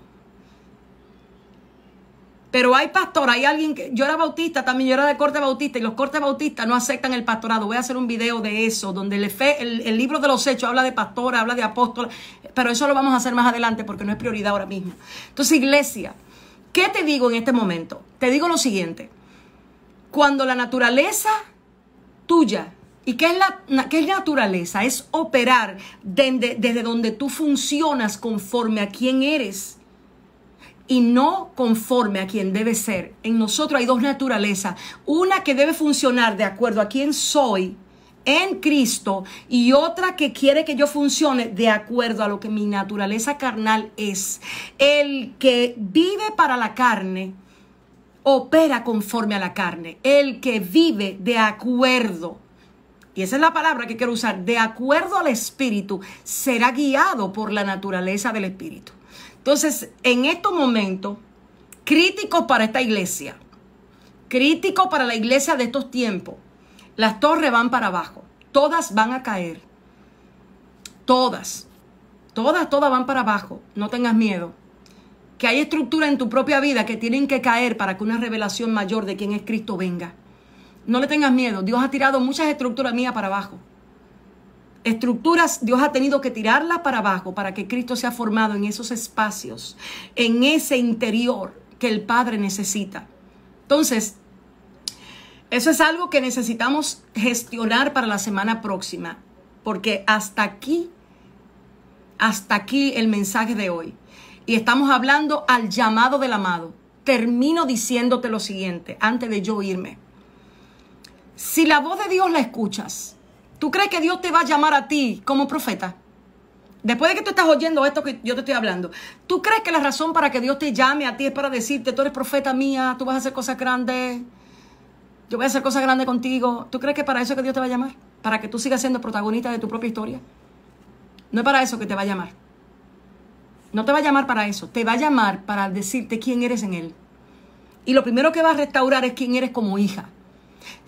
Pero hay pastor, hay alguien que... Yo era bautista también, yo era de corte bautista y los cortes bautistas no aceptan el pastorado. Voy a hacer un video de eso, donde el libro de los Hechos habla de pastora, habla de apóstola, pero eso lo vamos a hacer más adelante porque no es prioridad ahora mismo. Entonces, iglesia, ¿qué te digo en este momento? Te digo lo siguiente. Cuando la naturaleza tuya, ¿y qué es naturaleza? Es operar desde donde tú funcionas conforme a quién eres y no conforme a quien debe ser. En nosotros hay 2 naturalezas. Una que debe funcionar de acuerdo a quién soy en Cristo y otra que quiere que yo funcione de acuerdo a lo que mi naturaleza carnal es. El que vive para la carne opera conforme a la carne. El que vive de acuerdo, y esa es la palabra que quiero usar, de acuerdo al Espíritu, será guiado por la naturaleza del Espíritu. Entonces, en estos momentos, críticos para esta iglesia, críticos para la iglesia de estos tiempos, las torres van para abajo, todas van a caer, todas van para abajo, no tengas miedo, que hay estructuras en tu propia vida que tienen que caer para que una revelación mayor de quién es Cristo venga. No le tengas miedo, Dios ha tirado muchas estructuras mías para abajo. Estructuras, Dios ha tenido que tirarlas para abajo para que Cristo sea formado en esos espacios, en ese interior que el Padre necesita. Entonces, eso es algo que necesitamos gestionar para la semana próxima, porque hasta aquí el mensaje de hoy. Y estamos hablando al llamado del amado. Termino diciéndote lo siguiente, antes de yo irme. Si la voz de Dios la escuchas, ¿tú crees que Dios te va a llamar a ti como profeta? Después de que tú estás oyendo esto que yo te estoy hablando, ¿tú crees que la razón para que Dios te llame a ti es para decirte, tú eres profeta mía, tú vas a hacer cosas grandes, yo voy a hacer cosas grandes contigo? ¿Tú crees que para eso es que Dios te va a llamar? ¿Para que tú sigas siendo protagonista de tu propia historia? No es para eso que te va a llamar. No te va a llamar para eso. Te va a llamar para decirte quién eres en Él. Y lo primero que va a restaurar es quién eres como hija.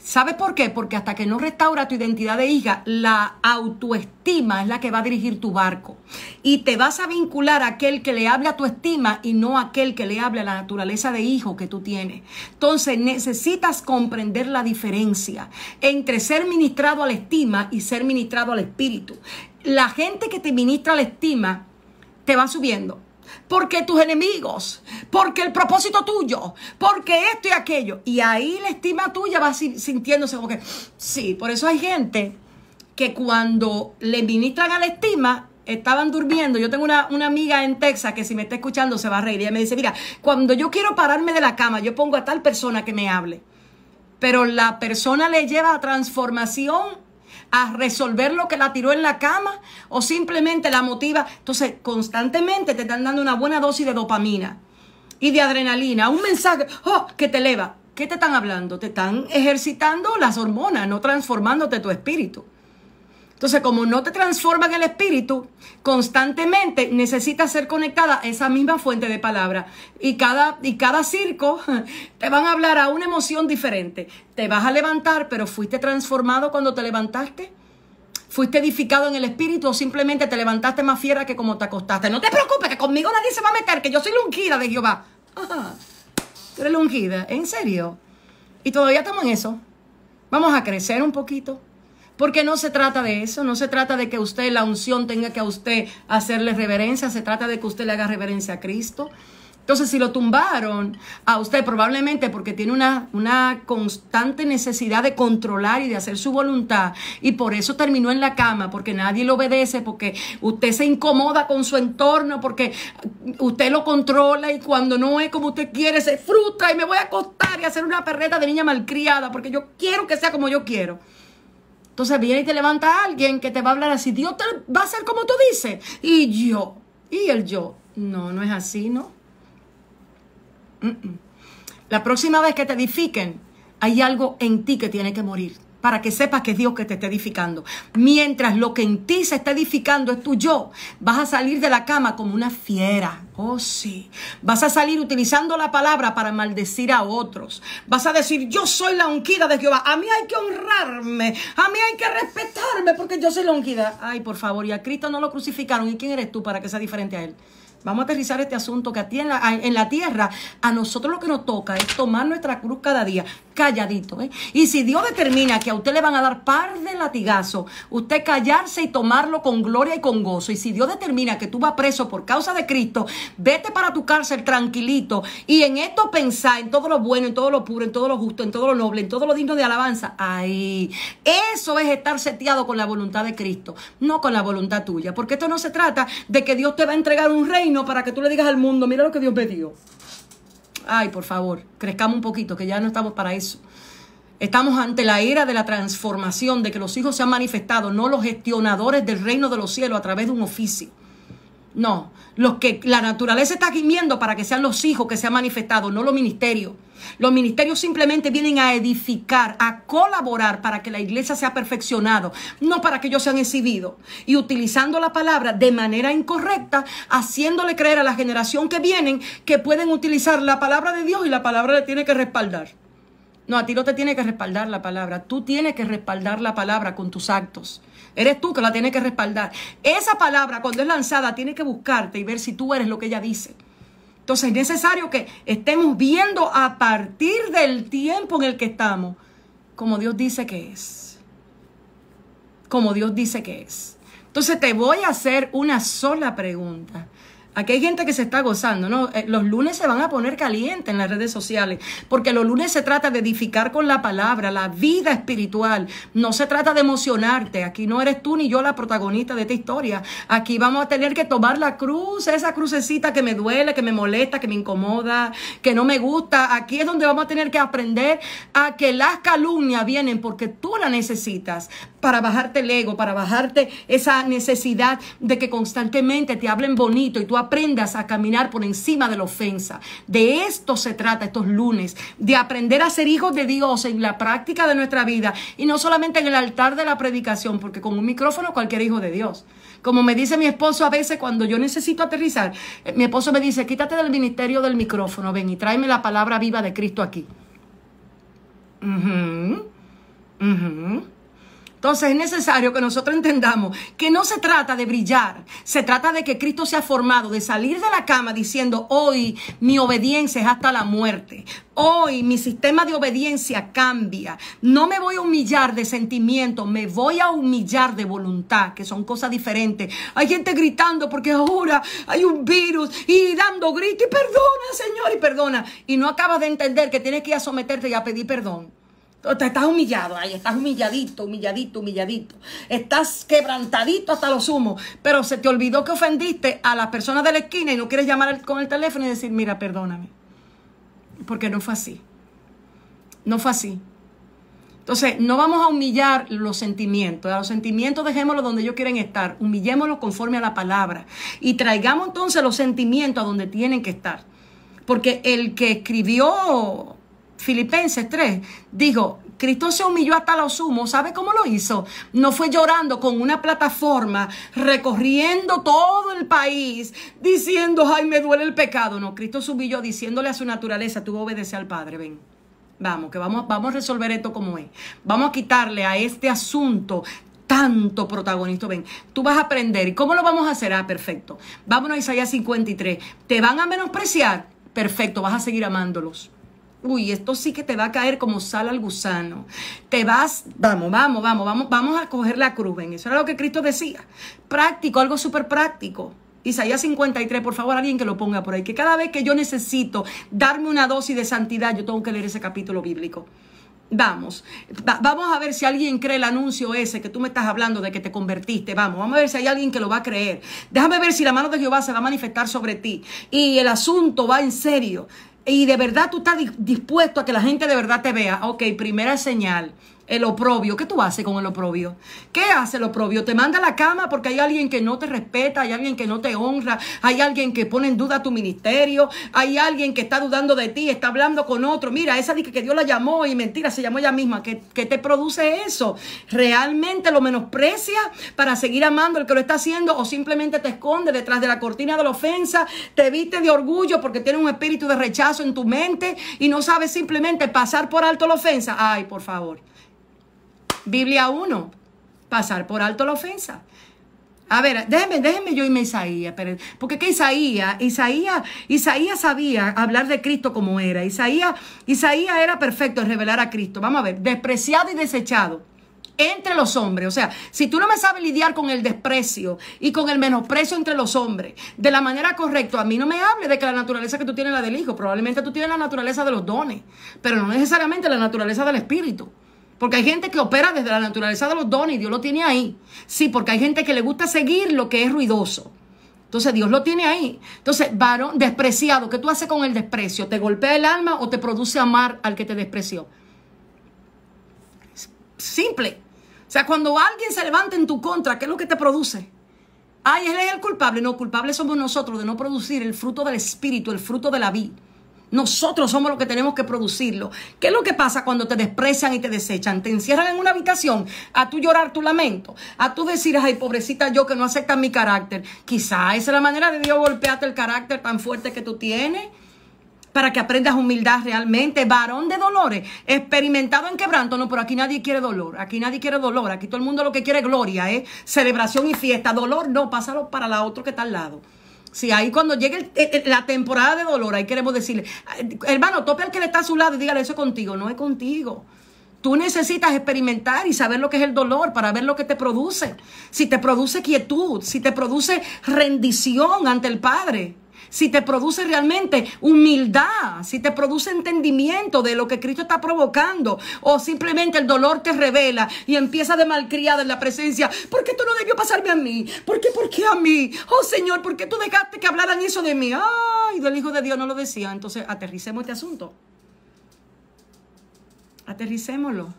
¿Sabes por qué? Porque hasta que no restaura tu identidad de hija, la autoestima es la que va a dirigir tu barco. Y te vas a vincular a aquel que le hable a tu estima y no a aquel que le hable a la naturaleza de hijo que tú tienes. Entonces necesitas comprender la diferencia entre ser ministrado a la estima y ser ministrado al espíritu. La gente que te ministra a la estima te va subiendo. Porque tus enemigos, porque el propósito tuyo, porque esto y aquello. Y ahí la estima tuya va sintiéndose como que, sí, por eso hay gente que cuando le ministran a la estima, estaban durmiendo. Yo tengo una amiga en Texas que si me está escuchando se va a reír. Ella me dice, mira, cuando yo quiero pararme de la cama, yo pongo a tal persona que me hable. Pero la persona le lleva a transformación, a resolver lo que la tiró en la cama o simplemente la motiva. Entonces, constantemente te están dando una buena dosis de dopamina y de adrenalina, un mensaje que te eleva. ¿Qué te están hablando? Te están ejercitando las hormonas, no transformándote tu espíritu. Entonces, como no te transforman el espíritu, constantemente necesitas ser conectada a esa misma fuente de palabra. Y cada circo te van a hablar a una emoción diferente. Te vas a levantar, pero ¿fuiste transformado cuando te levantaste? ¿Fuiste edificado en el espíritu o simplemente te levantaste más fiera que como te acostaste? No te preocupes, que conmigo nadie se va a meter, que yo soy la ungida de Jehová. Ajá, tú eres la ungida, ¿en serio? Y todavía estamos en eso. Vamos a crecer un poquito. Porque no se trata de eso, no se trata de que usted, la unción, tenga que a usted hacerle reverencia, se trata de que usted le haga reverencia a Cristo. Entonces, si lo tumbaron a usted, probablemente porque tiene una constante necesidad de controlar y de hacer su voluntad, y por eso terminó en la cama, porque nadie le obedece, porque usted se incomoda con su entorno, porque usted lo controla y cuando no es como usted quiere, se frustra y me voy a acostar y hacer una perreta de niña malcriada, porque yo quiero que sea como yo quiero. Entonces viene y te levanta alguien que te va a hablar así, Dios te va a hacer como tú dices, y el yo. No, no es así, ¿no? La próxima vez que te edifiquen, hay algo en ti que tiene que morir, para que sepas que es Dios que te está edificando. Mientras lo que en ti se está edificando es tu yo, vas a salir de la cama como una fiera. Oh, sí. Vas a salir utilizando la palabra para maldecir a otros. Vas a decir, yo soy la ungida de Jehová. A mí hay que honrarme. A mí hay que respetarme porque yo soy la ungida. Ay, por favor, y a Cristo no lo crucificaron. ¿Y quién eres tú para que sea diferente a Él? Vamos a aterrizar este asunto que a ti en la tierra, a nosotros lo que nos toca es tomar nuestra cruz cada día, calladito, ¿eh? Y si Dios determina que a usted le van a dar par de latigazos, usted callarse y tomarlo con gloria y con gozo. Y si Dios determina que tú vas preso por causa de Cristo, vete para tu cárcel tranquilito y en esto pensá en todo lo bueno, en todo lo puro, en todo lo justo, en todo lo noble, en todo lo digno de alabanza. Ahí, eso es estar seteado con la voluntad de Cristo, no con la voluntad tuya, porque esto no se trata de que Dios te va a entregar un reino para que tú le digas al mundo, mira lo que Dios me dio. Ay, por favor, crezcamos un poquito, que ya no estamos para eso. Estamos ante la era de la transformación, de que los hijos se han manifestado, no los gestionadores del reino de los cielos a través de un oficio. No, los que la naturaleza está gimiendo para que sean los hijos que se han manifestado, no los ministerios. Los ministerios simplemente vienen a edificar, a colaborar para que la iglesia sea perfeccionada, no para que ellos sean exhibidos. Y utilizando la palabra de manera incorrecta, haciéndole creer a la generación que vienen que pueden utilizar la palabra de Dios y la palabra le tiene que respaldar. No, a ti no te tiene que respaldar la palabra. Tú tienes que respaldar la palabra con tus actos. Eres tú que la tienes que respaldar. Esa palabra, cuando es lanzada, tiene que buscarte y ver si tú eres lo que ella dice. Entonces es necesario que estemos viendo a partir del tiempo en el que estamos, como Dios dice que es. Como Dios dice que es. Entonces te voy a hacer una sola pregunta. Aquí hay gente que se está gozando, ¿no? Los lunes se van a poner calientes en las redes sociales, porque los lunes se trata de edificar con la palabra, la vida espiritual. No se trata de emocionarte. Aquí no eres tú ni yo la protagonista de esta historia. Aquí vamos a tener que tomar la cruz, esa crucecita que me duele, que me molesta, que me incomoda, que no me gusta. Aquí es donde vamos a tener que aprender a que las calumnias vienen porque tú la necesitas para bajarte el ego, para bajarte esa necesidad de que constantemente te hablen bonito y tú aprendas a caminar por encima de la ofensa. De esto se trata estos lunes, de aprender a ser hijos de Dios en la práctica de nuestra vida y no solamente en el altar de la predicación, porque con un micrófono cualquier hijo de Dios. Como me dice mi esposo a veces cuando yo necesito aterrizar, mi esposo me dice, quítate del ministerio del micrófono, ven y tráeme la palabra viva de Cristo aquí. Entonces es necesario que nosotros entendamos que no se trata de brillar, se trata de que Cristo se ha formado, de salir de la cama diciendo, hoy mi obediencia es hasta la muerte, hoy mi sistema de obediencia cambia, no me voy a humillar de sentimiento, me voy a humillar de voluntad, que son cosas diferentes. Hay gente gritando porque ahora hay un virus y dando grito y perdona, Señor, y perdona, y no acabas de entender que tienes que ir a someterte y a pedir perdón. Te estás humillado, ahí estás humilladito. Estás quebrantadito hasta lo sumo. Pero se te olvidó que ofendiste a las personas de la esquina y no quieres llamar con el teléfono y decir, mira, perdóname. Porque no fue así. No fue así. Entonces, no vamos a humillar los sentimientos. A los sentimientos dejémoslos donde ellos quieren estar. Humillémoslos conforme a la palabra. Y traigamos entonces los sentimientos a donde tienen que estar. Porque el que escribió Filipenses 3, dijo, Cristo se humilló hasta lo sumo. ¿Sabe cómo lo hizo? No fue llorando con una plataforma, recorriendo todo el país, diciendo, ay, me duele el pecado. No, Cristo se humilló diciéndole a su naturaleza, tú obedeces al Padre, ven. Vamos, que vamos a resolver esto como es. Vamos a quitarle a este asunto tanto protagonista. Ven, tú vas a aprender. ¿Y cómo lo vamos a hacer? Ah, perfecto. Vámonos a Isaías 53. ¿Te van a menospreciar? Perfecto, vas a seguir amándolos. uy, esto sí que te va a caer como sal al gusano. Te vas, vamos a coger la cruz. Ven, eso era lo que Cristo decía. Práctico, algo súper práctico. Isaías 53, por favor, alguien que lo ponga por ahí. Que cada vez que yo necesito darme una dosis de santidad, yo tengo que leer ese capítulo bíblico. Vamos a ver si alguien cree el anuncio ese que tú me estás hablando de que te convertiste. Vamos a ver si hay alguien que lo va a creer. Déjame ver si la mano de Jehová se va a manifestar sobre ti y el asunto va en serio. Y de verdad tú estás dispuesto a que la gente de verdad te vea. Ok, primera señal. El oprobio. ¿Qué tú haces con el oprobio? ¿Qué hace el oprobio? Te manda a la cama porque hay alguien que no te respeta, hay alguien que no te honra, hay alguien que pone en duda tu ministerio, hay alguien que está dudando de ti, está hablando con otro. Mira, esa dice que Dios la llamó y mentira, se llamó ella misma. ¿Qué te produce eso? ¿Realmente lo menosprecia para seguir amando el que lo está haciendo o simplemente te esconde detrás de la cortina de la ofensa, te viste de orgullo porque tienes un espíritu de rechazo en tu mente y no sabes simplemente pasar por alto la ofensa? Ay, por favor. Biblia 1, pasar por alto la ofensa. A ver, déjenme yo irme a Isaías, porque que Isaías sabía hablar de Cristo como era. Isaías era perfecto en revelar a Cristo. Vamos a ver, despreciado y desechado entre los hombres. O sea, si tú no me sabes lidiar con el desprecio y con el menosprecio entre los hombres de la manera correcta, a mí no me hables de que la naturaleza que tú tienes es la del Hijo. Probablemente tú tienes la naturaleza de los dones, pero no necesariamente la naturaleza del Espíritu. Porque hay gente que opera desde la naturaleza de los dones y Dios lo tiene ahí. Sí, porque hay gente que le gusta seguir lo que es ruidoso. Entonces Dios lo tiene ahí. Entonces, varón despreciado, ¿qué tú haces con el desprecio? ¿Te golpea el alma o te produce amar al que te despreció? Simple. O sea, cuando alguien se levanta en tu contra, ¿qué es lo que te produce? Ay, él es el culpable. No, culpables somos nosotros de no producir el fruto del Espíritu, el fruto de la vida. Nosotros somos los que tenemos que producirlo. ¿Qué es lo que pasa cuando te desprecian y te desechan? Te encierran en una habitación a tú llorar tu lamento, a tú decir, ay, pobrecita yo que no aceptan mi carácter. Quizá esa es la manera de Dios golpearte el carácter tan fuerte que tú tienes para que aprendas humildad realmente. Varón de dolores, experimentado en quebranto. No, pero aquí nadie quiere dolor. Aquí nadie quiere dolor. Aquí todo el mundo lo que quiere es gloria, celebración y fiesta. Dolor, no, pásalo para la otra que está al lado. Sí, ahí cuando llegue la temporada de dolor, ahí queremos decirle, hermano, tope al que le está a su lado y dígale, eso es contigo. No es contigo. Tú necesitas experimentar y saber lo que es el dolor para ver lo que te produce. Si te produce quietud, si te produce rendición ante el Padre, si te produce realmente humildad, si te produce entendimiento de lo que Cristo está provocando, o simplemente el dolor te revela y empieza de malcriada en la presencia. ¿Por qué tú no debió pasarme a mí? ¿Por qué a mí? Oh Señor, ¿por qué tú dejaste que hablaran eso de mí? Ay, del Hijo de Dios no lo decía. Entonces aterricemos este asunto. Aterricémoslo.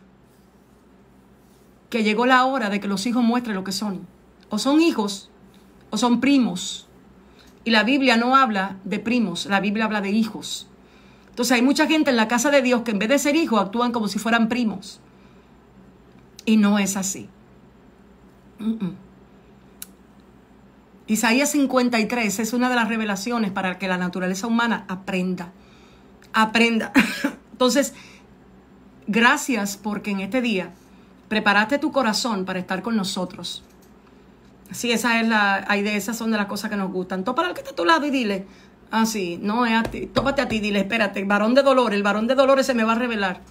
Que llegó la hora de que los hijos muestren lo que son. O son hijos o son primos. Y la Biblia no habla de primos, la Biblia habla de hijos. Entonces hay mucha gente en la casa de Dios que en vez de ser hijos actúan como si fueran primos. Y no es así. Isaías 53 es una de las revelaciones para que la naturaleza humana aprenda. Entonces, gracias porque en este día preparaste tu corazón para estar con nosotros. Sí, esa es la idea, esas son de las cosas que nos gustan. Tópala al que está a tu lado y dile, sí, no es a ti, tópate a ti, dile, espérate, varón de dolor, el varón de dolores se me va a revelar.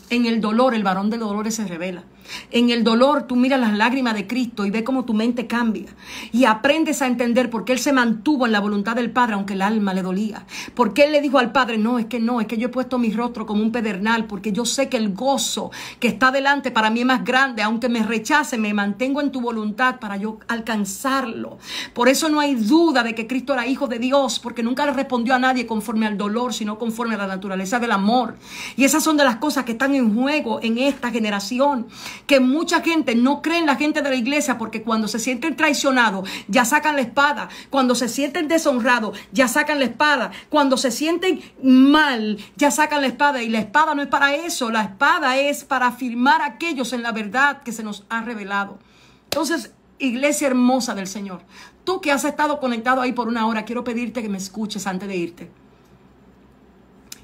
En el dolor, el varón de dolores se revela. En el dolor, tú miras las lágrimas de Cristo y ves cómo tu mente cambia. Y aprendes a entender por qué Él se mantuvo en la voluntad del Padre, aunque el alma le dolía. Porque Él le dijo al Padre, no, es que yo he puesto mi rostro como un pedernal, porque yo sé que el gozo que está delante para mí es más grande. Aunque me rechace, me mantengo en tu voluntad para yo alcanzarlo. Por eso no hay duda de que Cristo era hijo de Dios, porque nunca le respondió a nadie conforme al dolor, sino conforme a la naturaleza del amor. Y esas son de las cosas que están en juego en esta generación, que mucha gente no cree en la gente de la iglesia, porque cuando se sienten traicionados ya sacan la espada, cuando se sienten deshonrados ya sacan la espada, cuando se sienten mal ya sacan la espada, y la espada no es para eso, la espada es para afirmar a aquellos en la verdad que se nos ha revelado. Entonces, iglesia hermosa del Señor, tú que has estado conectado ahí por una hora, quiero pedirte que me escuches antes de irte.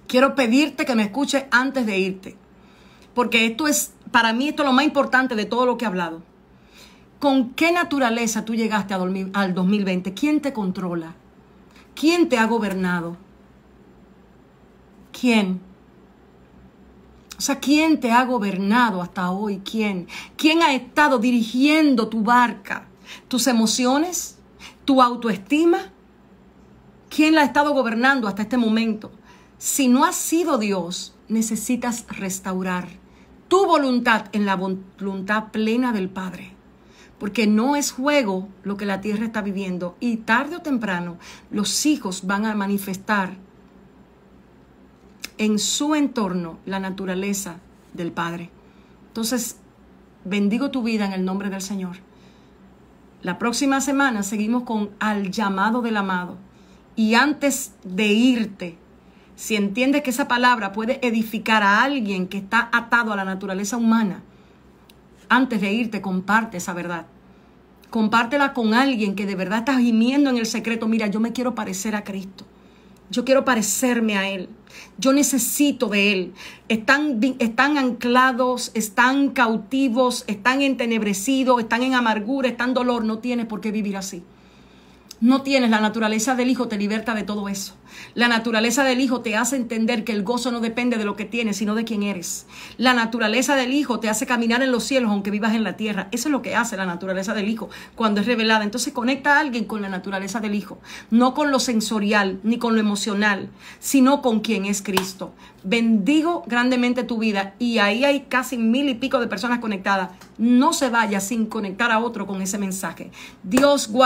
Quiero pedirte que me escuches antes de irte. Porque esto es, para mí, esto es lo más importante de todo lo que he hablado. ¿Con qué naturaleza tú llegaste al 2020? ¿Quién te controla? ¿Quién te ha gobernado? ¿Quién? O sea, ¿quién te ha gobernado hasta hoy? ¿Quién? ¿Quién ha estado dirigiendo tu barca? ¿Tus emociones? ¿Tu autoestima? ¿Quién la ha estado gobernando hasta este momento? Si no ha sido Dios, necesitas restaurar tu voluntad en la voluntad plena del Padre. Porque no es juego lo que la tierra está viviendo. Y tarde o temprano los hijos van a manifestar en su entorno la naturaleza del Padre. Entonces, bendigo tu vida en el nombre del Señor. La próxima semana seguimos con Al llamado del amado. Y antes de irte, si entiendes que esa palabra puede edificar a alguien que está atado a la naturaleza humana, antes de irte, comparte esa verdad. Compártela con alguien que de verdad está gimiendo en el secreto. Mira, yo me quiero parecer a Cristo. Yo quiero parecerme a Él. Yo necesito de Él. Están anclados, están cautivos, están entenebrecidos, están en amargura, están en dolor. No tienes por qué vivir así. No tienes. La naturaleza del Hijo te liberta de todo eso. La naturaleza del Hijo te hace entender que el gozo no depende de lo que tienes, sino de quién eres. La naturaleza del Hijo te hace caminar en los cielos aunque vivas en la tierra. Eso es lo que hace la naturaleza del Hijo cuando es revelada. Entonces conecta a alguien con la naturaleza del Hijo. No con lo sensorial ni con lo emocional, sino con quien es Cristo. Bendigo grandemente tu vida. Y ahí hay casi 1000 y pico de personas conectadas. No se vaya sin conectar a otro con ese mensaje. Dios guarda.